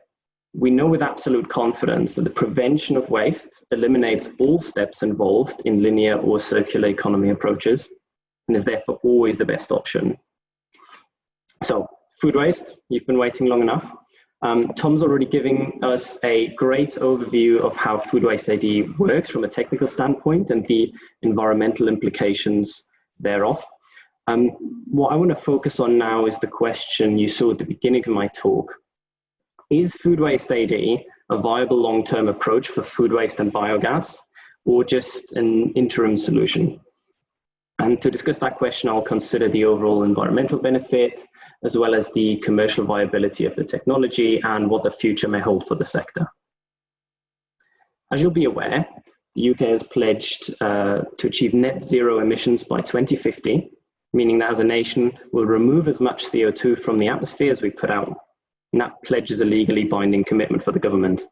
we know with absolute confidence that the prevention of waste eliminates all steps involved in linear or circular economy approaches and is therefore always the best option. So, food waste, you've been waiting long enough. Tom's already giving us a great overview of how Food Waste AD works from a technical standpoint and the environmental implications thereof. What I want to focus on now is the question you saw at the beginning of my talk. Is Food Waste AD a viable long-term approach for food waste and biogas, or just an interim solution? And to discuss that question, I'll consider the overall environmental benefit, as well as the commercial viability of the technology and what the future may hold for the sector. As you'll be aware, the UK has pledged to achieve net zero emissions by 2050, meaning that as a nation, we'll remove as much CO2 from the atmosphere as we put out. And that pledge is a legally binding commitment for the government.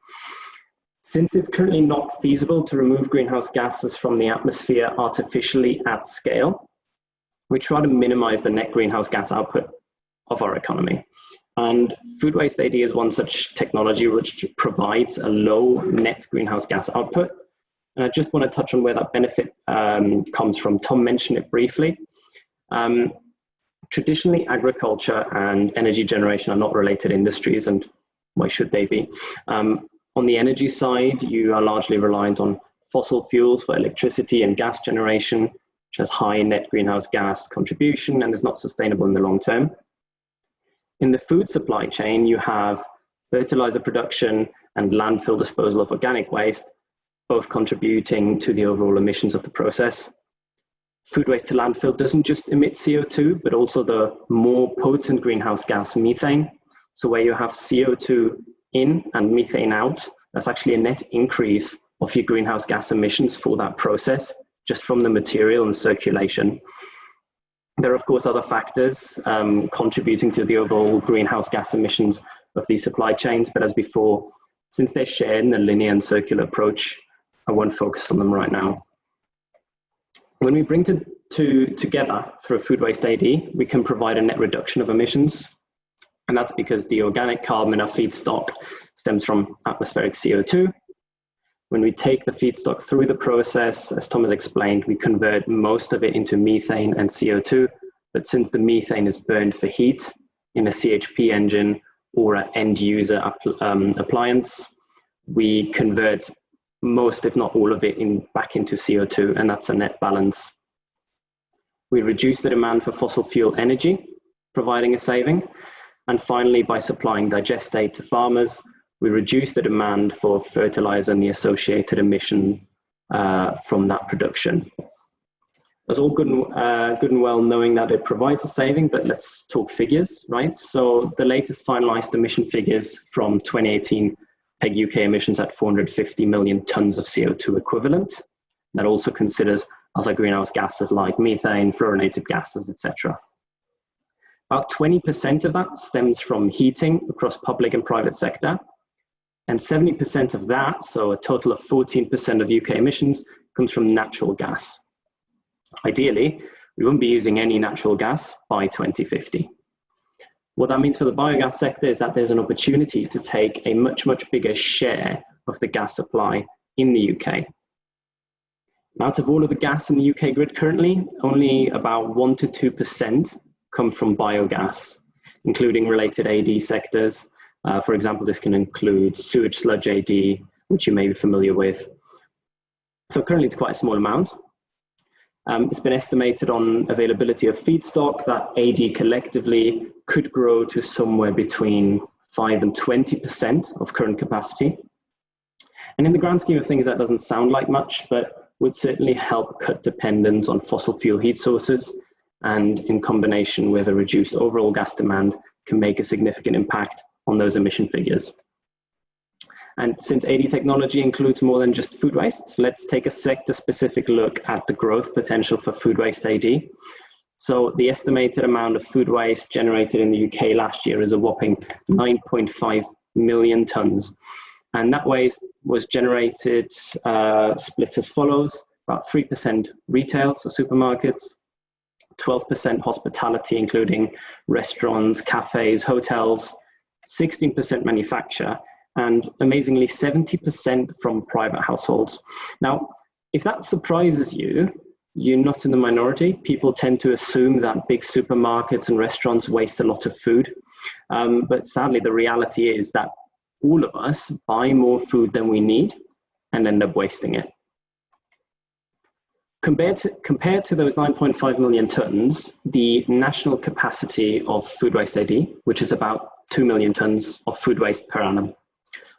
Since it's currently not feasible to remove greenhouse gases from the atmosphere artificially at scale, we try to minimize the net greenhouse gas output of our economy. And Food Waste AD is one such technology which provides a low net greenhouse gas output. And I just want to touch on where that benefit comes from. Tom mentioned it briefly. Traditionally, agriculture and energy generation are not related industries, and why should they be? On the energy side, you are largely reliant on fossil fuels for electricity and gas generation, which has high net greenhouse gas contribution and is not sustainable in the long term. In the food supply chain, you have fertilizer production and landfill disposal of organic waste, both contributing to the overall emissions of the process. Food waste to landfill doesn't just emit CO2, but also the more potent greenhouse gas methane. So where you have CO2 in and methane out, that's actually a net increase of your greenhouse gas emissions for that process, just from the material and circulation. There are, of course, other factors contributing to the overall greenhouse gas emissions of these supply chains, but as before, since they're shared in a linear and circular approach, I won't focus on them right now. When we bring together through Food Waste AD, we can provide a net reduction of emissions, and that's because the organic carbon in our feedstock stems from atmospheric CO2. When we take the feedstock through the process, as Tom has explained, we convert most of it into methane and CO2, but since the methane is burned for heat in a CHP engine or an end user appliance, we convert most, if not all of it, back into CO2, and that's a net balance. We reduce the demand for fossil fuel energy, providing a saving. And finally, by supplying Digestate to farmers, we reduce the demand for fertilizer and the associated emission from that production. That's all good and well knowing that it provides a saving, but let's talk figures, right? So the latest finalized emission figures from 2018 peg UK emissions at 450 million tons of CO2 equivalent. That also considers other greenhouse gases like methane, fluorinated gases, etc. About 20% of that stems from heating across public and private sector. And 70% of that, so a total of 14% of UK emissions, comes from natural gas. Ideally, we won't be using any natural gas by 2050. What that means for the biogas sector is that there's an opportunity to take a much, much bigger share of the gas supply in the UK. Out of all of the gas in the UK grid currently, only about 1 to 2% come from biogas, including related AD sectors. For example, this can include sewage sludge AD, which you may be familiar with. So currently it's quite a small amount. It's been estimated on availability of feedstock that AD collectively could grow to somewhere between 5 and 20% of current capacity. And in the grand scheme of things, that doesn't sound like much, but would certainly help cut dependence on fossil fuel heat sources, and in combination with a reduced overall gas demand can make a significant impact on those emission figures. And since AD technology includes more than just food waste, let's take a sector-specific look at the growth potential for Food Waste AD. So the estimated amount of food waste generated in the UK last year is a whopping 9.5 million tonnes. And that waste was generated split as follows: about 3% retail, so supermarkets, 12% hospitality, including restaurants, cafes, hotels, 16% manufacture, and amazingly 70% from private households. Now, if that surprises you, you're not in the minority. People tend to assume that big supermarkets and restaurants waste a lot of food. But sadly, the reality is that all of us buy more food than we need and end up wasting it. Compared to those 9.5 million tonnes, the national capacity of Food Waste AD, which is about 2 million tonnes of food waste per annum.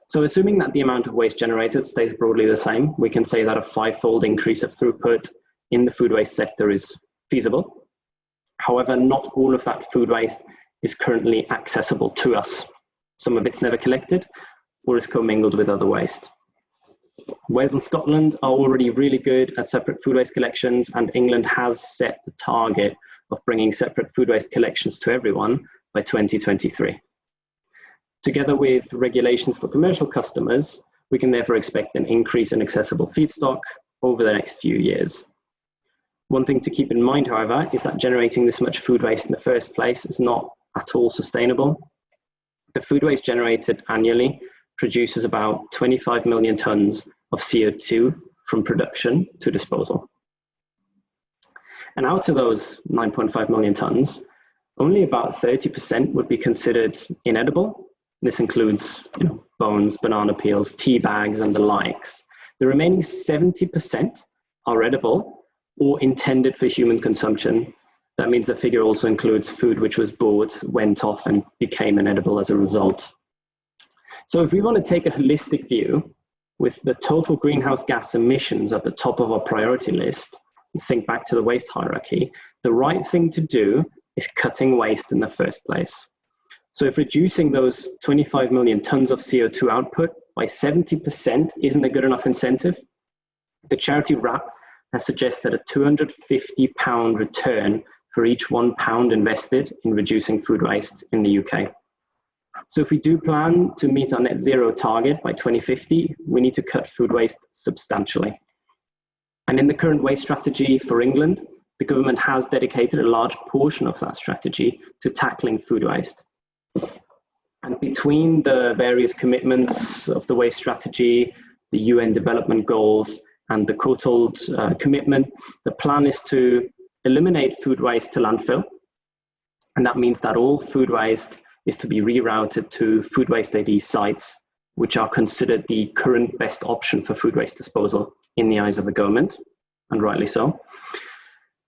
So assuming that the amount of waste generated stays broadly the same, we can say that a 5-fold increase of throughput in the food waste sector is feasible. However, not all of that food waste is currently accessible to us. Some of it's never collected or is commingled with other waste. Wales and Scotland are already really good at separate food waste collections, and England has set the target of bringing separate food waste collections to everyone by 2023. Together with regulations for commercial customers, we can therefore expect an increase in accessible feedstock over the next few years. One thing to keep in mind, however, is that generating this much food waste in the first place is not at all sustainable. The food waste generated annually produces about 25 million tons of CO2 from production to disposal. And out of those 9.5 million tons, only about 30% would be considered inedible. This includes bones, banana peels, tea bags, and the likes. The remaining 70% are edible or intended for human consumption. That means the figure also includes food which was bought, went off, and became inedible as a result. So if we want to take a holistic view with the total greenhouse gas emissions at the top of our priority list, and think back to the waste hierarchy, the right thing to do is cutting waste in the first place. So if reducing those 25 million tons of CO2 output by 70% isn't a good enough incentive, the charity RAP has suggested a £250 return for each £1 invested in reducing food waste in the UK. So if we do plan to meet our net zero target by 2050, we need to cut food waste substantially. And in the current waste strategy for England, the government has dedicated a large portion of that strategy to tackling food waste. And between the various commitments of the waste strategy, the UN development goals, and the Courtauld commitment, the plan is to eliminate food waste to landfill. And that means that all food waste is to be rerouted to food waste AD sites, which are considered the current best option for food waste disposal in the eyes of the government, and rightly so.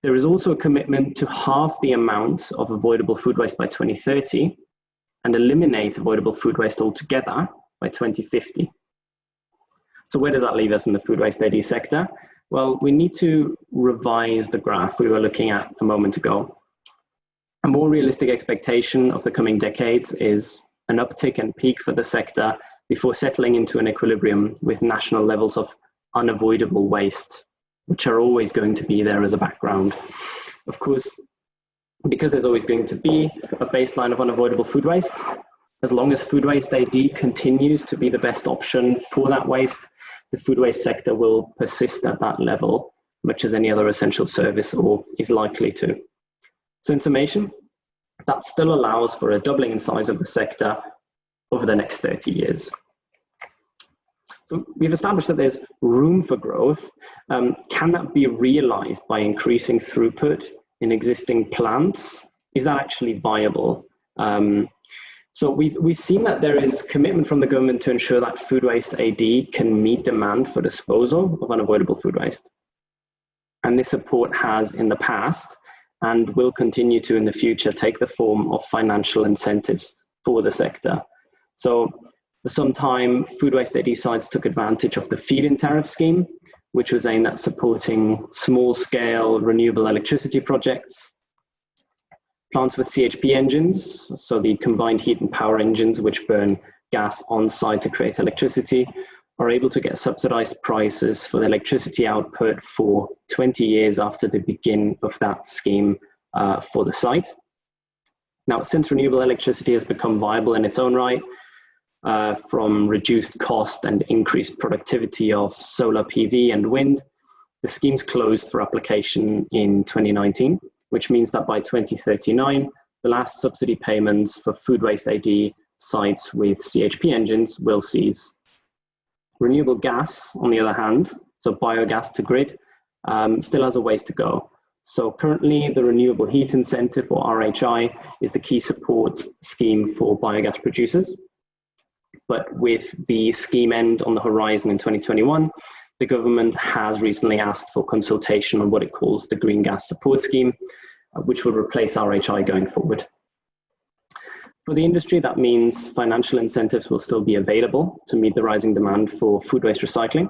There is also a commitment to halve the amount of avoidable food waste by 2030 and eliminate avoidable food waste altogether by 2050. So where does that leave us in the food waste AD sector? Well, we need to revise the graph we were looking at a moment ago. A more realistic expectation of the coming decades is an uptick and peak for the sector before settling into an equilibrium with national levels of unavoidable waste, which are always going to be there as a background. Of course, because there's always going to be a baseline of unavoidable food waste, as long as food waste AD continues to be the best option for that waste, the food waste sector will persist at that level, much as any other essential service or is likely to. So in summation, that still allows for a doubling in size of the sector over the next 30 years. So we've established that there's room for growth. Can that be realized by increasing throughput in existing plants? Is that actually viable? So we've seen that there is commitment from the government to ensure that food waste AD can meet demand for disposal of unavoidable food waste. And this support has in the past and will continue to in the future take the form of financial incentives for the sector. So for some time, food waste AD sites took advantage of the feed-in tariff scheme, which was aimed at supporting small-scale renewable electricity projects. Plants with CHP engines, so the combined heat and power engines which burn gas on site to create electricity, are able to get subsidized prices for the electricity output for 20 years after the begin of that scheme for the site. Now, since renewable electricity has become viable in its own right, from reduced cost and increased productivity of solar PV and wind, the scheme's closed for application in 2019, which means that by 2039, the last subsidy payments for food waste AD sites with CHP engines will cease. Renewable gas, on the other hand, so biogas to grid, still has a ways to go. So currently, the Renewable Heat Incentive, or RHI, is the key support scheme for biogas producers. But with the scheme end on the horizon in 2021, the government has recently asked for consultation on what it calls the Green Gas Support Scheme, which will replace RHI going forward. For the industry, that means financial incentives will still be available to meet the rising demand for food waste recycling.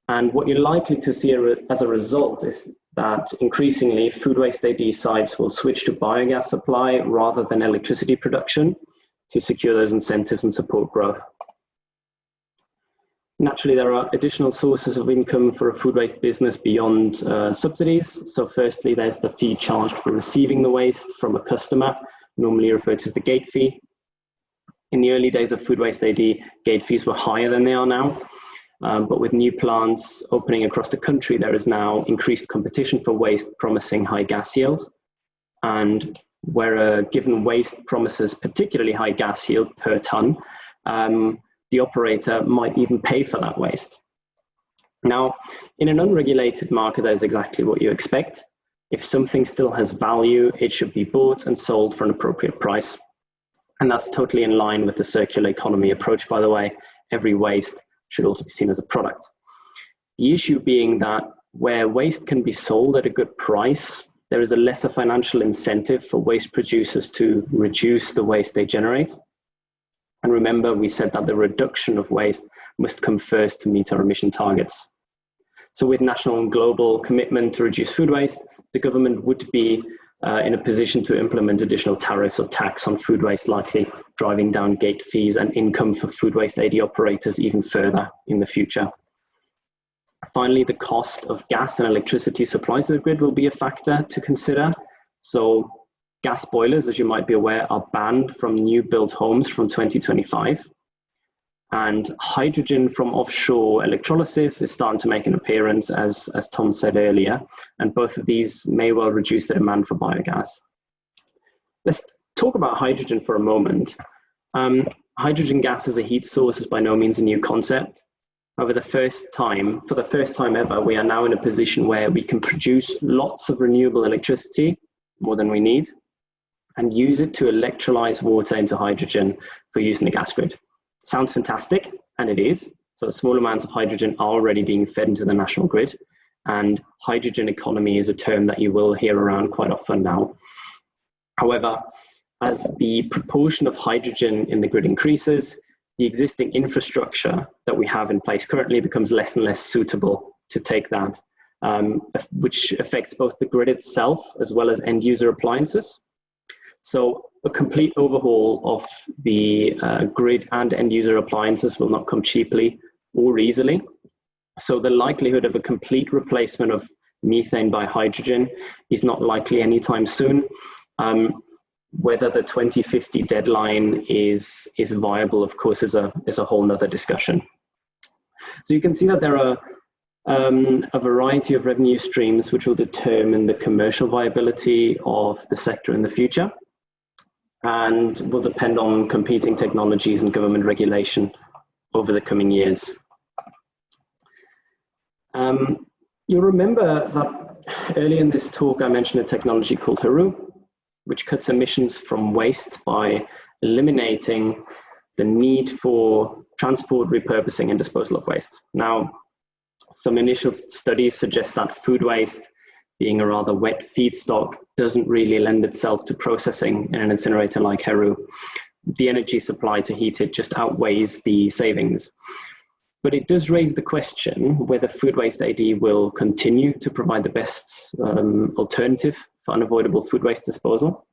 And what you're likely to see as a result is that increasingly food waste AD sites will switch to biogas supply rather than electricity production to secure those incentives and support growth. Naturally, there are additional sources of income for a food waste business beyond subsidies. So firstly, there's the fee charged for receiving the waste from a customer, normally referred to as the gate fee. In the early days of food waste AD, gate fees were higher than they are now. But with new plants opening across the country, there is now increased competition for waste promising high gas yield. And where a given waste promises particularly high gas yield per ton, the operator might even pay for that waste. Now, in an unregulated market, that is exactly what you expect. If something still has value, it should be bought and sold for an appropriate price. And that's totally in line with the circular economy approach, by the way. Every waste should also be seen as a product. The issue being that where waste can be sold at a good price, there is a lesser financial incentive for waste producers to reduce the waste they generate. And remember, we said that the reduction of waste must come first to meet our emission targets. So with national and global commitment to reduce food waste, the government would be in a position to implement additional tariffs or tax on food waste, likely driving down gate fees and income for food waste AD operators even further in the future. Finally, the cost of gas and electricity supplies to the grid will be a factor to consider. So gas boilers, as you might be aware, are banned from new built homes from 2025. And hydrogen from offshore electrolysis is starting to make an appearance, as Tom said earlier, and both of these may well reduce the demand for biogas. Let's talk about hydrogen for a moment. Hydrogen gas as a heat source is by no means a new concept. However, for the first time ever, we are now in a position where we can produce lots of renewable electricity, more than we need, and use it to electrolyze water into hydrogen for use in the gas grid. Sounds fantastic, and it is. So small amounts of hydrogen are already being fed into the national grid, and hydrogen economy is a term that you will hear around quite often now. However, as the proportion of hydrogen in the grid increases, the existing infrastructure that we have in place currently becomes less and less suitable to take that, which affects both the grid itself as well as end user appliances. So a complete overhaul of the grid and end user appliances will not come cheaply or easily. So the likelihood of a complete replacement of methane by hydrogen is not likely anytime soon. Whether the 2050 deadline is viable, of course, is a whole nother discussion. So you can see that there are a variety of revenue streams which will determine the commercial viability of the sector in the future, and will depend on competing technologies and government regulation over the coming years. You'll remember that early in this talk I mentioned a technology called HARU, which cuts emissions from waste by eliminating the need for transport, repurposing, and disposal of waste. Now, some initial studies suggest that food waste, being a rather wet feedstock, doesn't really lend itself to processing in an incinerator like HARU. The energy supply to heat it just outweighs the savings. But it does raise the question whether food waste AD will continue to provide the best alternative for unavoidable food waste disposal.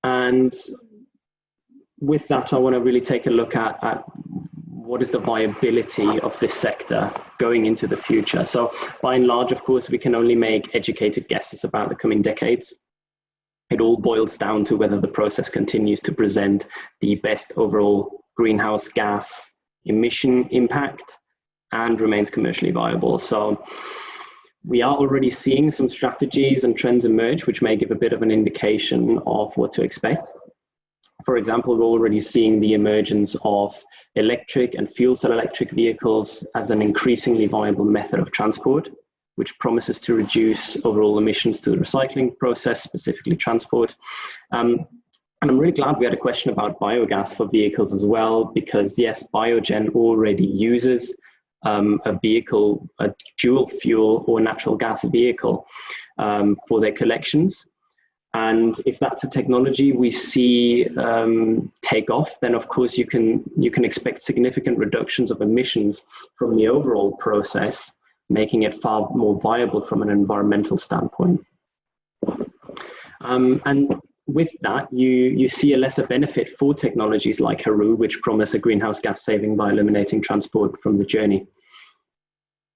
And with that, I want to really take a look at what is the viability of this sector going into the future. So by and large, of course, we can only make educated guesses about the coming decades. It all boils down to whether the process continues to present the best overall greenhouse gas emission impact and remains commercially viable. So we are already seeing some strategies and trends emerge, which may give a bit of an indication of what to expect. For example, we're already seeing the emergence of electric and fuel cell electric vehicles as an increasingly viable method of transport, which promises to reduce overall emissions to the recycling process, specifically transport. And I'm really glad we had a question about biogas for vehicles as well, because yes, Biogen already uses a vehicle, a dual fuel or natural gas vehicle for their collections. And if that's a technology we see take off, then of course you can expect significant reductions of emissions from the overall process, making it far more viable from an environmental standpoint. And with that, you see a lesser benefit for technologies like HARU, which promise a greenhouse gas saving by eliminating transport from the journey.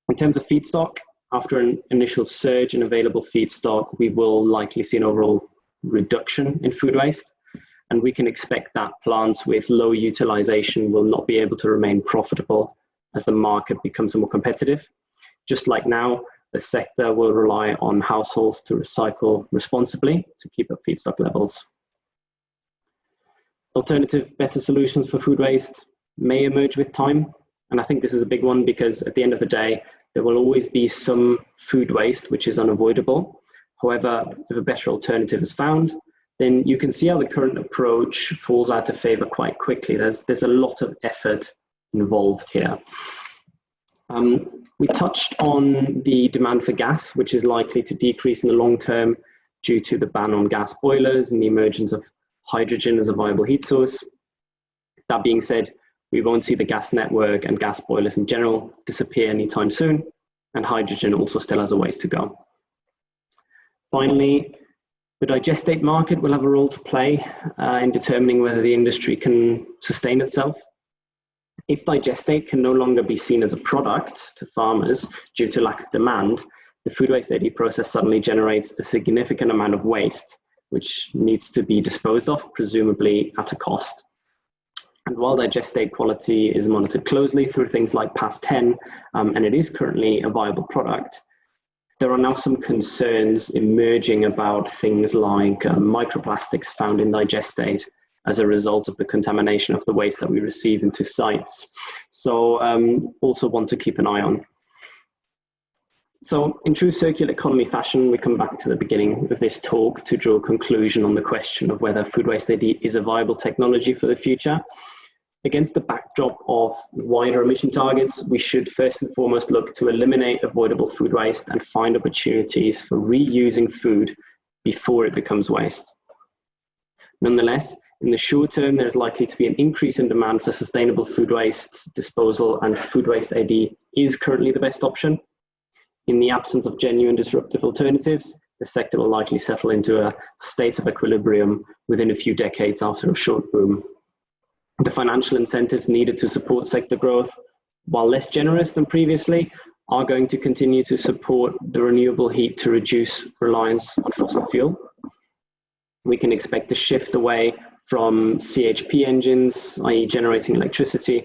In terms of feedstock, after an initial surge in available feedstock, we will likely see an overall reduction in food waste. And we can expect that plants with low utilization will not be able to remain profitable as the market becomes more competitive. Just like now, the sector will rely on households to recycle responsibly to keep up feedstock levels. Alternative, better solutions for food waste may emerge with time. And I think this is a big one because at the end of the day, there will always be some food waste which is unavoidable. However, if a better alternative is found, then you can see how the current approach falls out of favor quite quickly. There's a lot of effort involved here. We touched on the demand for gas, which is likely to decrease in the long term due to the ban on gas boilers and the emergence of hydrogen as a viable heat source. That being said, we won't see the gas network and gas boilers in general disappear anytime soon, and hydrogen also still has a ways to go. Finally, the digestate market will have a role to play in determining whether the industry can sustain itself. If digestate can no longer be seen as a product to farmers due to lack of demand, the food waste AD process suddenly generates a significant amount of waste, which needs to be disposed of, presumably at a cost. And while digestate quality is monitored closely through things like PAS-10, and it is currently a viable product, there are now some concerns emerging about things like microplastics found in digestate as a result of the contamination of the waste that we receive into sites. So also one to keep an eye on. So in true circular economy fashion, we come back to the beginning of this talk to draw a conclusion on the question of whether food waste AD is a viable technology for the future. Against the backdrop of wider emission targets, we should first and foremost look to eliminate avoidable food waste and find opportunities for reusing food before it becomes waste. Nonetheless, in the short term, there's likely to be an increase in demand for sustainable food waste disposal, and food waste AD is currently the best option. In the absence of genuine disruptive alternatives, the sector will likely settle into a state of equilibrium within a few decades after a short boom. The financial incentives needed to support sector growth, while less generous than previously, are going to continue to support the renewable heat to reduce reliance on fossil fuel. We can expect a shift away from CHP engines, i.e. generating electricity,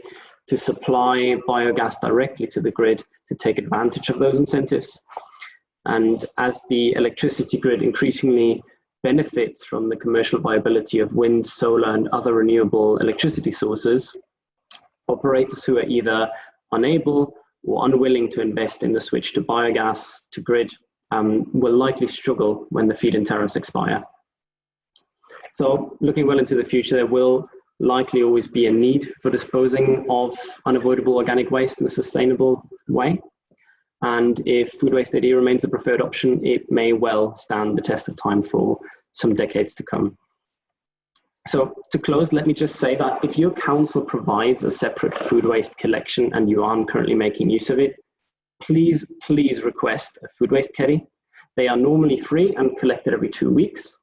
to supply biogas directly to the grid to take advantage of those incentives. And as the electricity grid increasingly benefits from the commercial viability of wind, solar, and other renewable electricity sources, operators who are either unable or unwilling to invest in the switch to biogas to grid will likely struggle when the feed-in tariffs expire. So looking well into the future, there will likely always be a need for disposing of unavoidable organic waste in a sustainable way. And if food waste AD remains the preferred option, it may well stand the test of time for some decades to come. So to close, let me just say that if your council provides a separate food waste collection and you aren't currently making use of it, please request a food waste caddy. They are normally free and collected every 2 weeks.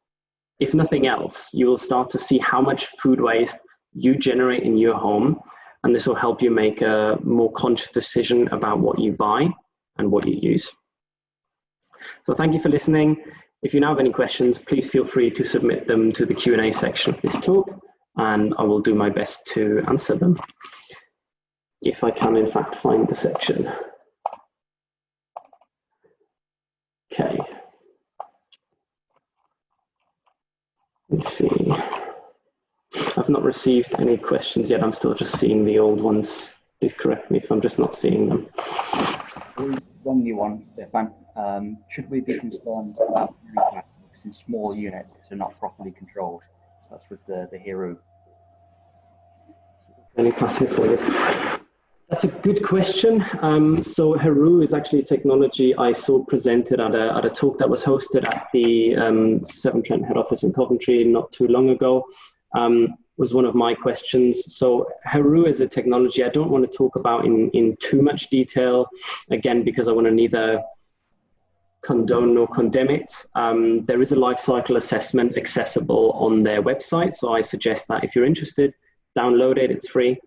If nothing else, you will start to see how much food waste you generate in your home, and this will help you make a more conscious decision about what you buy and what you use. So thank you for listening. If you now have any questions, please feel free to submit them to the Q&A section of this talk, and I will do my best to answer them, if I can in fact find the section. Okay. Let's see. I've not received any questions yet. I'm still just seeing the old ones. Please correct me if I'm just not seeing them. There's one new one, Stefan. Should we be concerned about plastics in small units that are not properly controlled? That's with the Heru. Any plastics for this? That's a good question. So Heru is actually a technology I saw presented at a talk that was hosted at the Severn Trent head office in Coventry not too long ago. Was one of my questions. So Heru is a technology I don't want to talk about in too much detail, again, because I want to neither condone nor condemn it. There is a life cycle assessment accessible on their website. So I suggest that if you're interested, download it, it's free.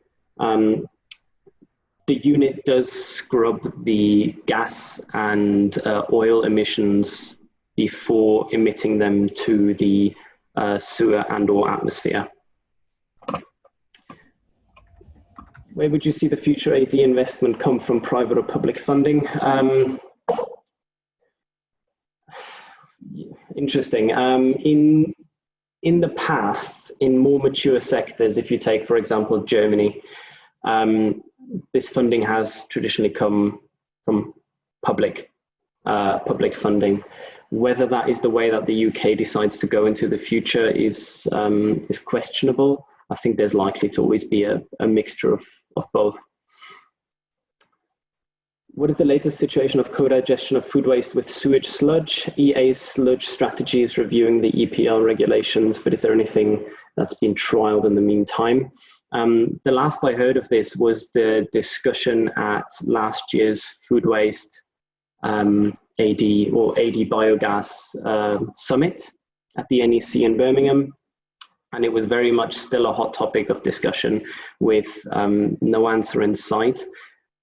The unit does scrub the gas and oil emissions before emitting them to the sewer and or atmosphere. Where would you see the future AD investment come from, private or public funding? Interesting. In the past, in more mature sectors, if you take, for example, Germany, this funding has traditionally come from public funding. Whether that is the way that the UK decides to go into the future is questionable. I think there's likely to always be a mixture of both. What is the latest situation of co-digestion of food waste with sewage sludge? EA's sludge strategy is reviewing the EPL regulations, but is there anything that's been trialed in the meantime? The last I heard of this was the discussion at last year's Food Waste AD Biogas Summit at the NEC in Birmingham. And it was very much still a hot topic of discussion with no answer in sight.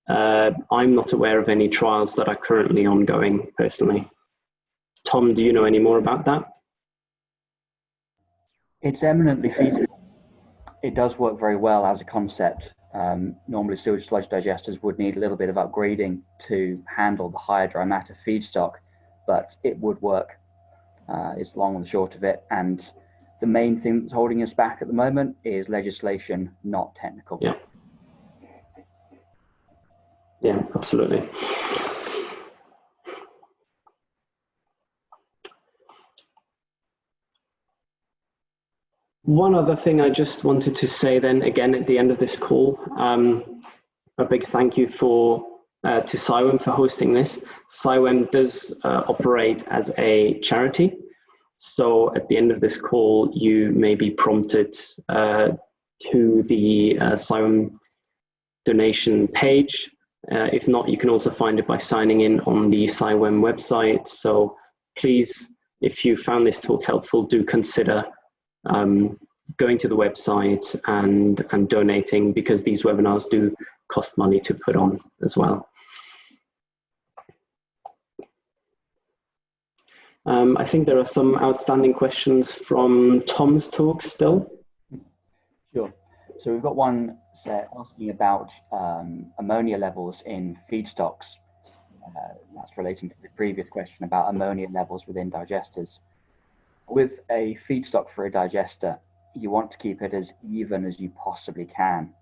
I'm not aware of any trials that are currently ongoing personally. Tom, do you know any more about that? It's eminently feasible. It does work very well as a concept. Normally sewage sludge digesters would need a little bit of upgrading to handle the higher dry matter feedstock, but it would work. It's long and the short of it. And the main thing that's holding us back at the moment is legislation, not technical. Yeah. Yeah, absolutely. One other thing I just wanted to say then, again, at the end of this call, a big thank you to CIWEM for hosting this. CIWEM does operate as a charity. So at the end of this call, you may be prompted to the CIWEM donation page. If not, you can also find it by signing in on the CIWEM website. So please, if you found this talk helpful, do consider going to the website and donating, because these webinars do cost money to put on as well. I think there are some outstanding questions from Tom's talk still. Sure. So we've got one set asking about ammonia levels in feedstocks. That's relating to the previous question about ammonia levels within digesters. With a feedstock for a digester, you want to keep it as even as you possibly can.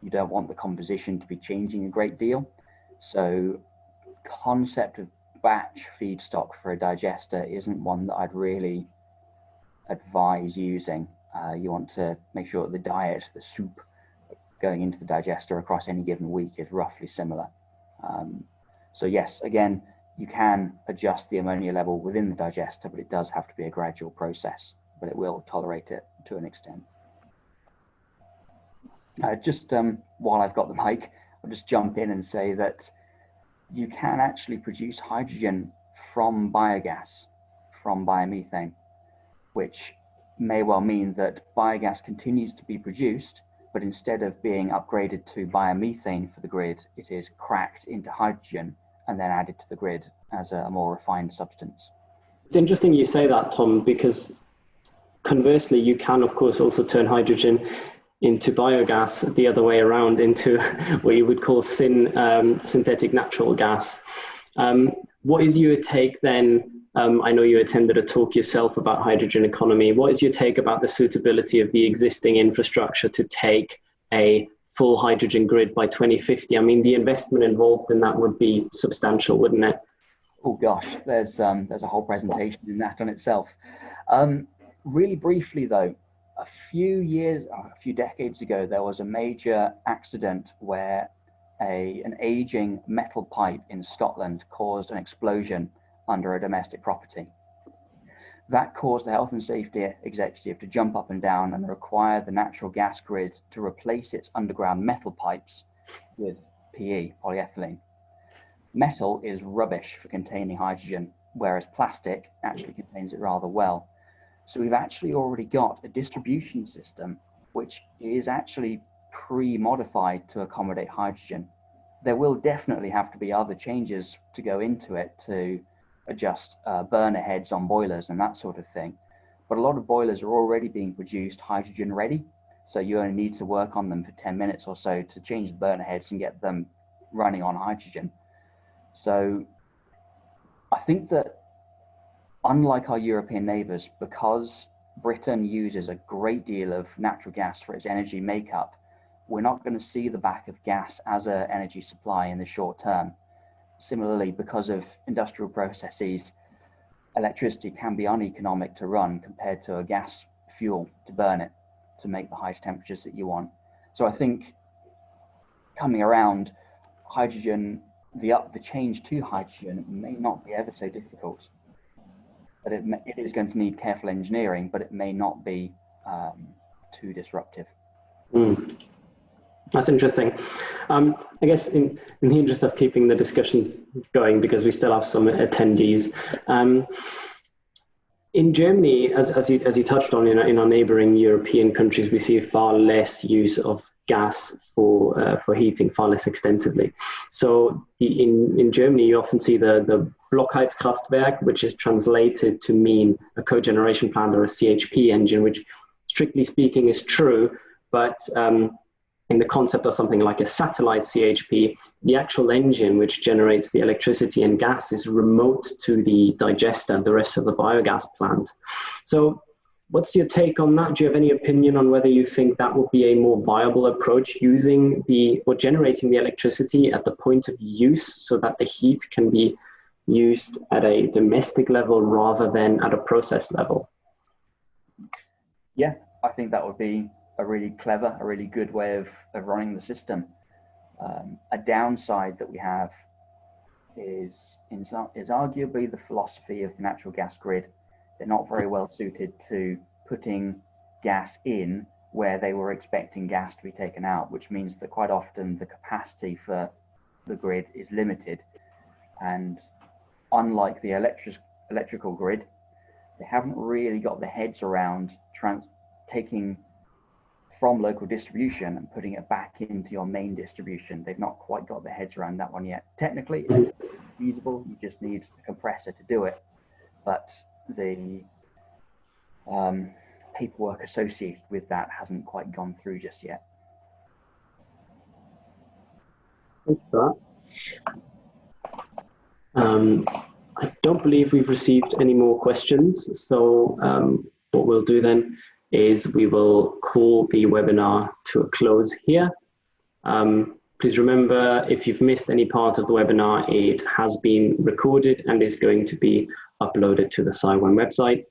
You don't want the composition to be changing a great deal. So concept of batch feedstock for a digester isn't one that I'd really advise using. You want to make sure that the diet, the soup going into the digester across any given week is roughly similar. So yes, again, you can adjust the ammonia level within the digester, but it does have to be a gradual process, but it will tolerate it to an extent. Just while I've got the mic, I'll just jump in and say that you can actually produce hydrogen from biogas, from biomethane, which may well mean that biogas continues to be produced, but instead of being upgraded to biomethane for the grid, it is cracked into hydrogen and then added to the grid as a more refined substance. It's interesting you say that, Tom, because conversely, you can, of course, also turn hydrogen into biogas the other way around, into what you would call synthetic natural gas. What is your take then? I know you attended a talk yourself about hydrogen economy. What is your take about the suitability of the existing infrastructure to take a full hydrogen grid by 2050? I mean, the investment involved in that would be substantial, wouldn't it? Oh gosh, there's a whole presentation in that on itself. Really briefly though, a few decades ago, there was a major accident where an aging metal pipe in Scotland caused an explosion under a domestic property. That caused the health and safety executive to jump up and down and require the natural gas grid to replace its underground metal pipes with PE, polyethylene. Metal is rubbish for containing hydrogen, whereas plastic actually contains it rather well. So we've actually already got a distribution system which is actually pre-modified to accommodate hydrogen. There will definitely have to be other changes to go into it to adjust burner heads on boilers and that sort of thing. But a lot of boilers are already being produced hydrogen ready. So you only need to work on them for 10 minutes or so to change the burner heads and get them running on hydrogen. So I think that unlike our European neighbours, because Britain uses a great deal of natural gas for its energy makeup, we're not going to see the back of gas as an energy supply in the short term. Similarly, because of industrial processes, electricity can be uneconomic to run compared to a gas fuel to burn it to make the high temperatures that you want. So I think coming around hydrogen, the change to hydrogen may not be ever so difficult, but it is going to need careful engineering, but it may not be too disruptive. That's interesting. I guess in the interest of keeping the discussion going, because we still have some attendees, in Germany, as you touched on, in our neighbouring European countries, we see far less use of gas for heating, far less extensively. So in Germany, you often see the Blockheizkraftwerk, which is translated to mean a cogeneration plant or a CHP engine, which strictly speaking is true, but in the concept of something like a satellite CHP, the actual engine which generates the electricity and gas is remote to the digester, the rest of the biogas plant. So what's your take on that? Do you have any opinion on whether you think that would be a more viable approach, using or generating the electricity at the point of use so that the heat can be used at a domestic level rather than at a process level? Yeah, I think that would be a really clever, a really good way of running the system. A downside that we have is arguably the philosophy of the natural gas grid. They're not very well suited to putting gas in where they were expecting gas to be taken out, which means that quite often the capacity for the grid is limited. And unlike the electrical grid, they haven't really got their heads around taking from local distribution and putting it back into your main distribution. They've not quite got their heads around that one yet. Technically, it's feasible. You just need a compressor to do it. But the paperwork associated with that hasn't quite gone through just yet. Thanks for that. I don't believe we've received any more questions. So what we'll do then is we will call the webinar to a close here. Please remember, if you've missed any part of the webinar, it has been recorded and is going to be uploaded to the SciWem website.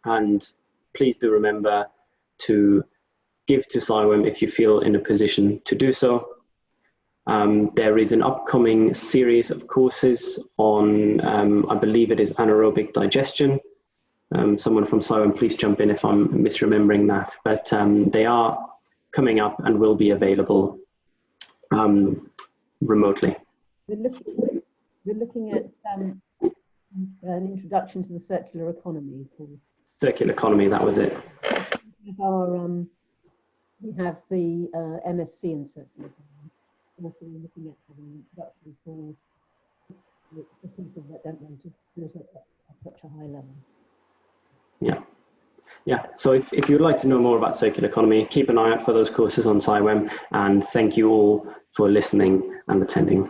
And please do remember to give to SciWem if you feel in a position to do so. There is an upcoming series of courses on, I believe it is anaerobic digestion. Someone from SciWem, please jump in if I'm misremembering that, but they are coming up and will be available remotely. We're looking at an introduction to the circular economy course. Circular economy, that was it. We have the MSc in circular economy. Also, we're looking at having an introductory course for people that don't want to do it at such a high level. Yeah. So if you'd like to know more about circular economy, keep an eye out for those courses on SciWem, and thank you all for listening and attending.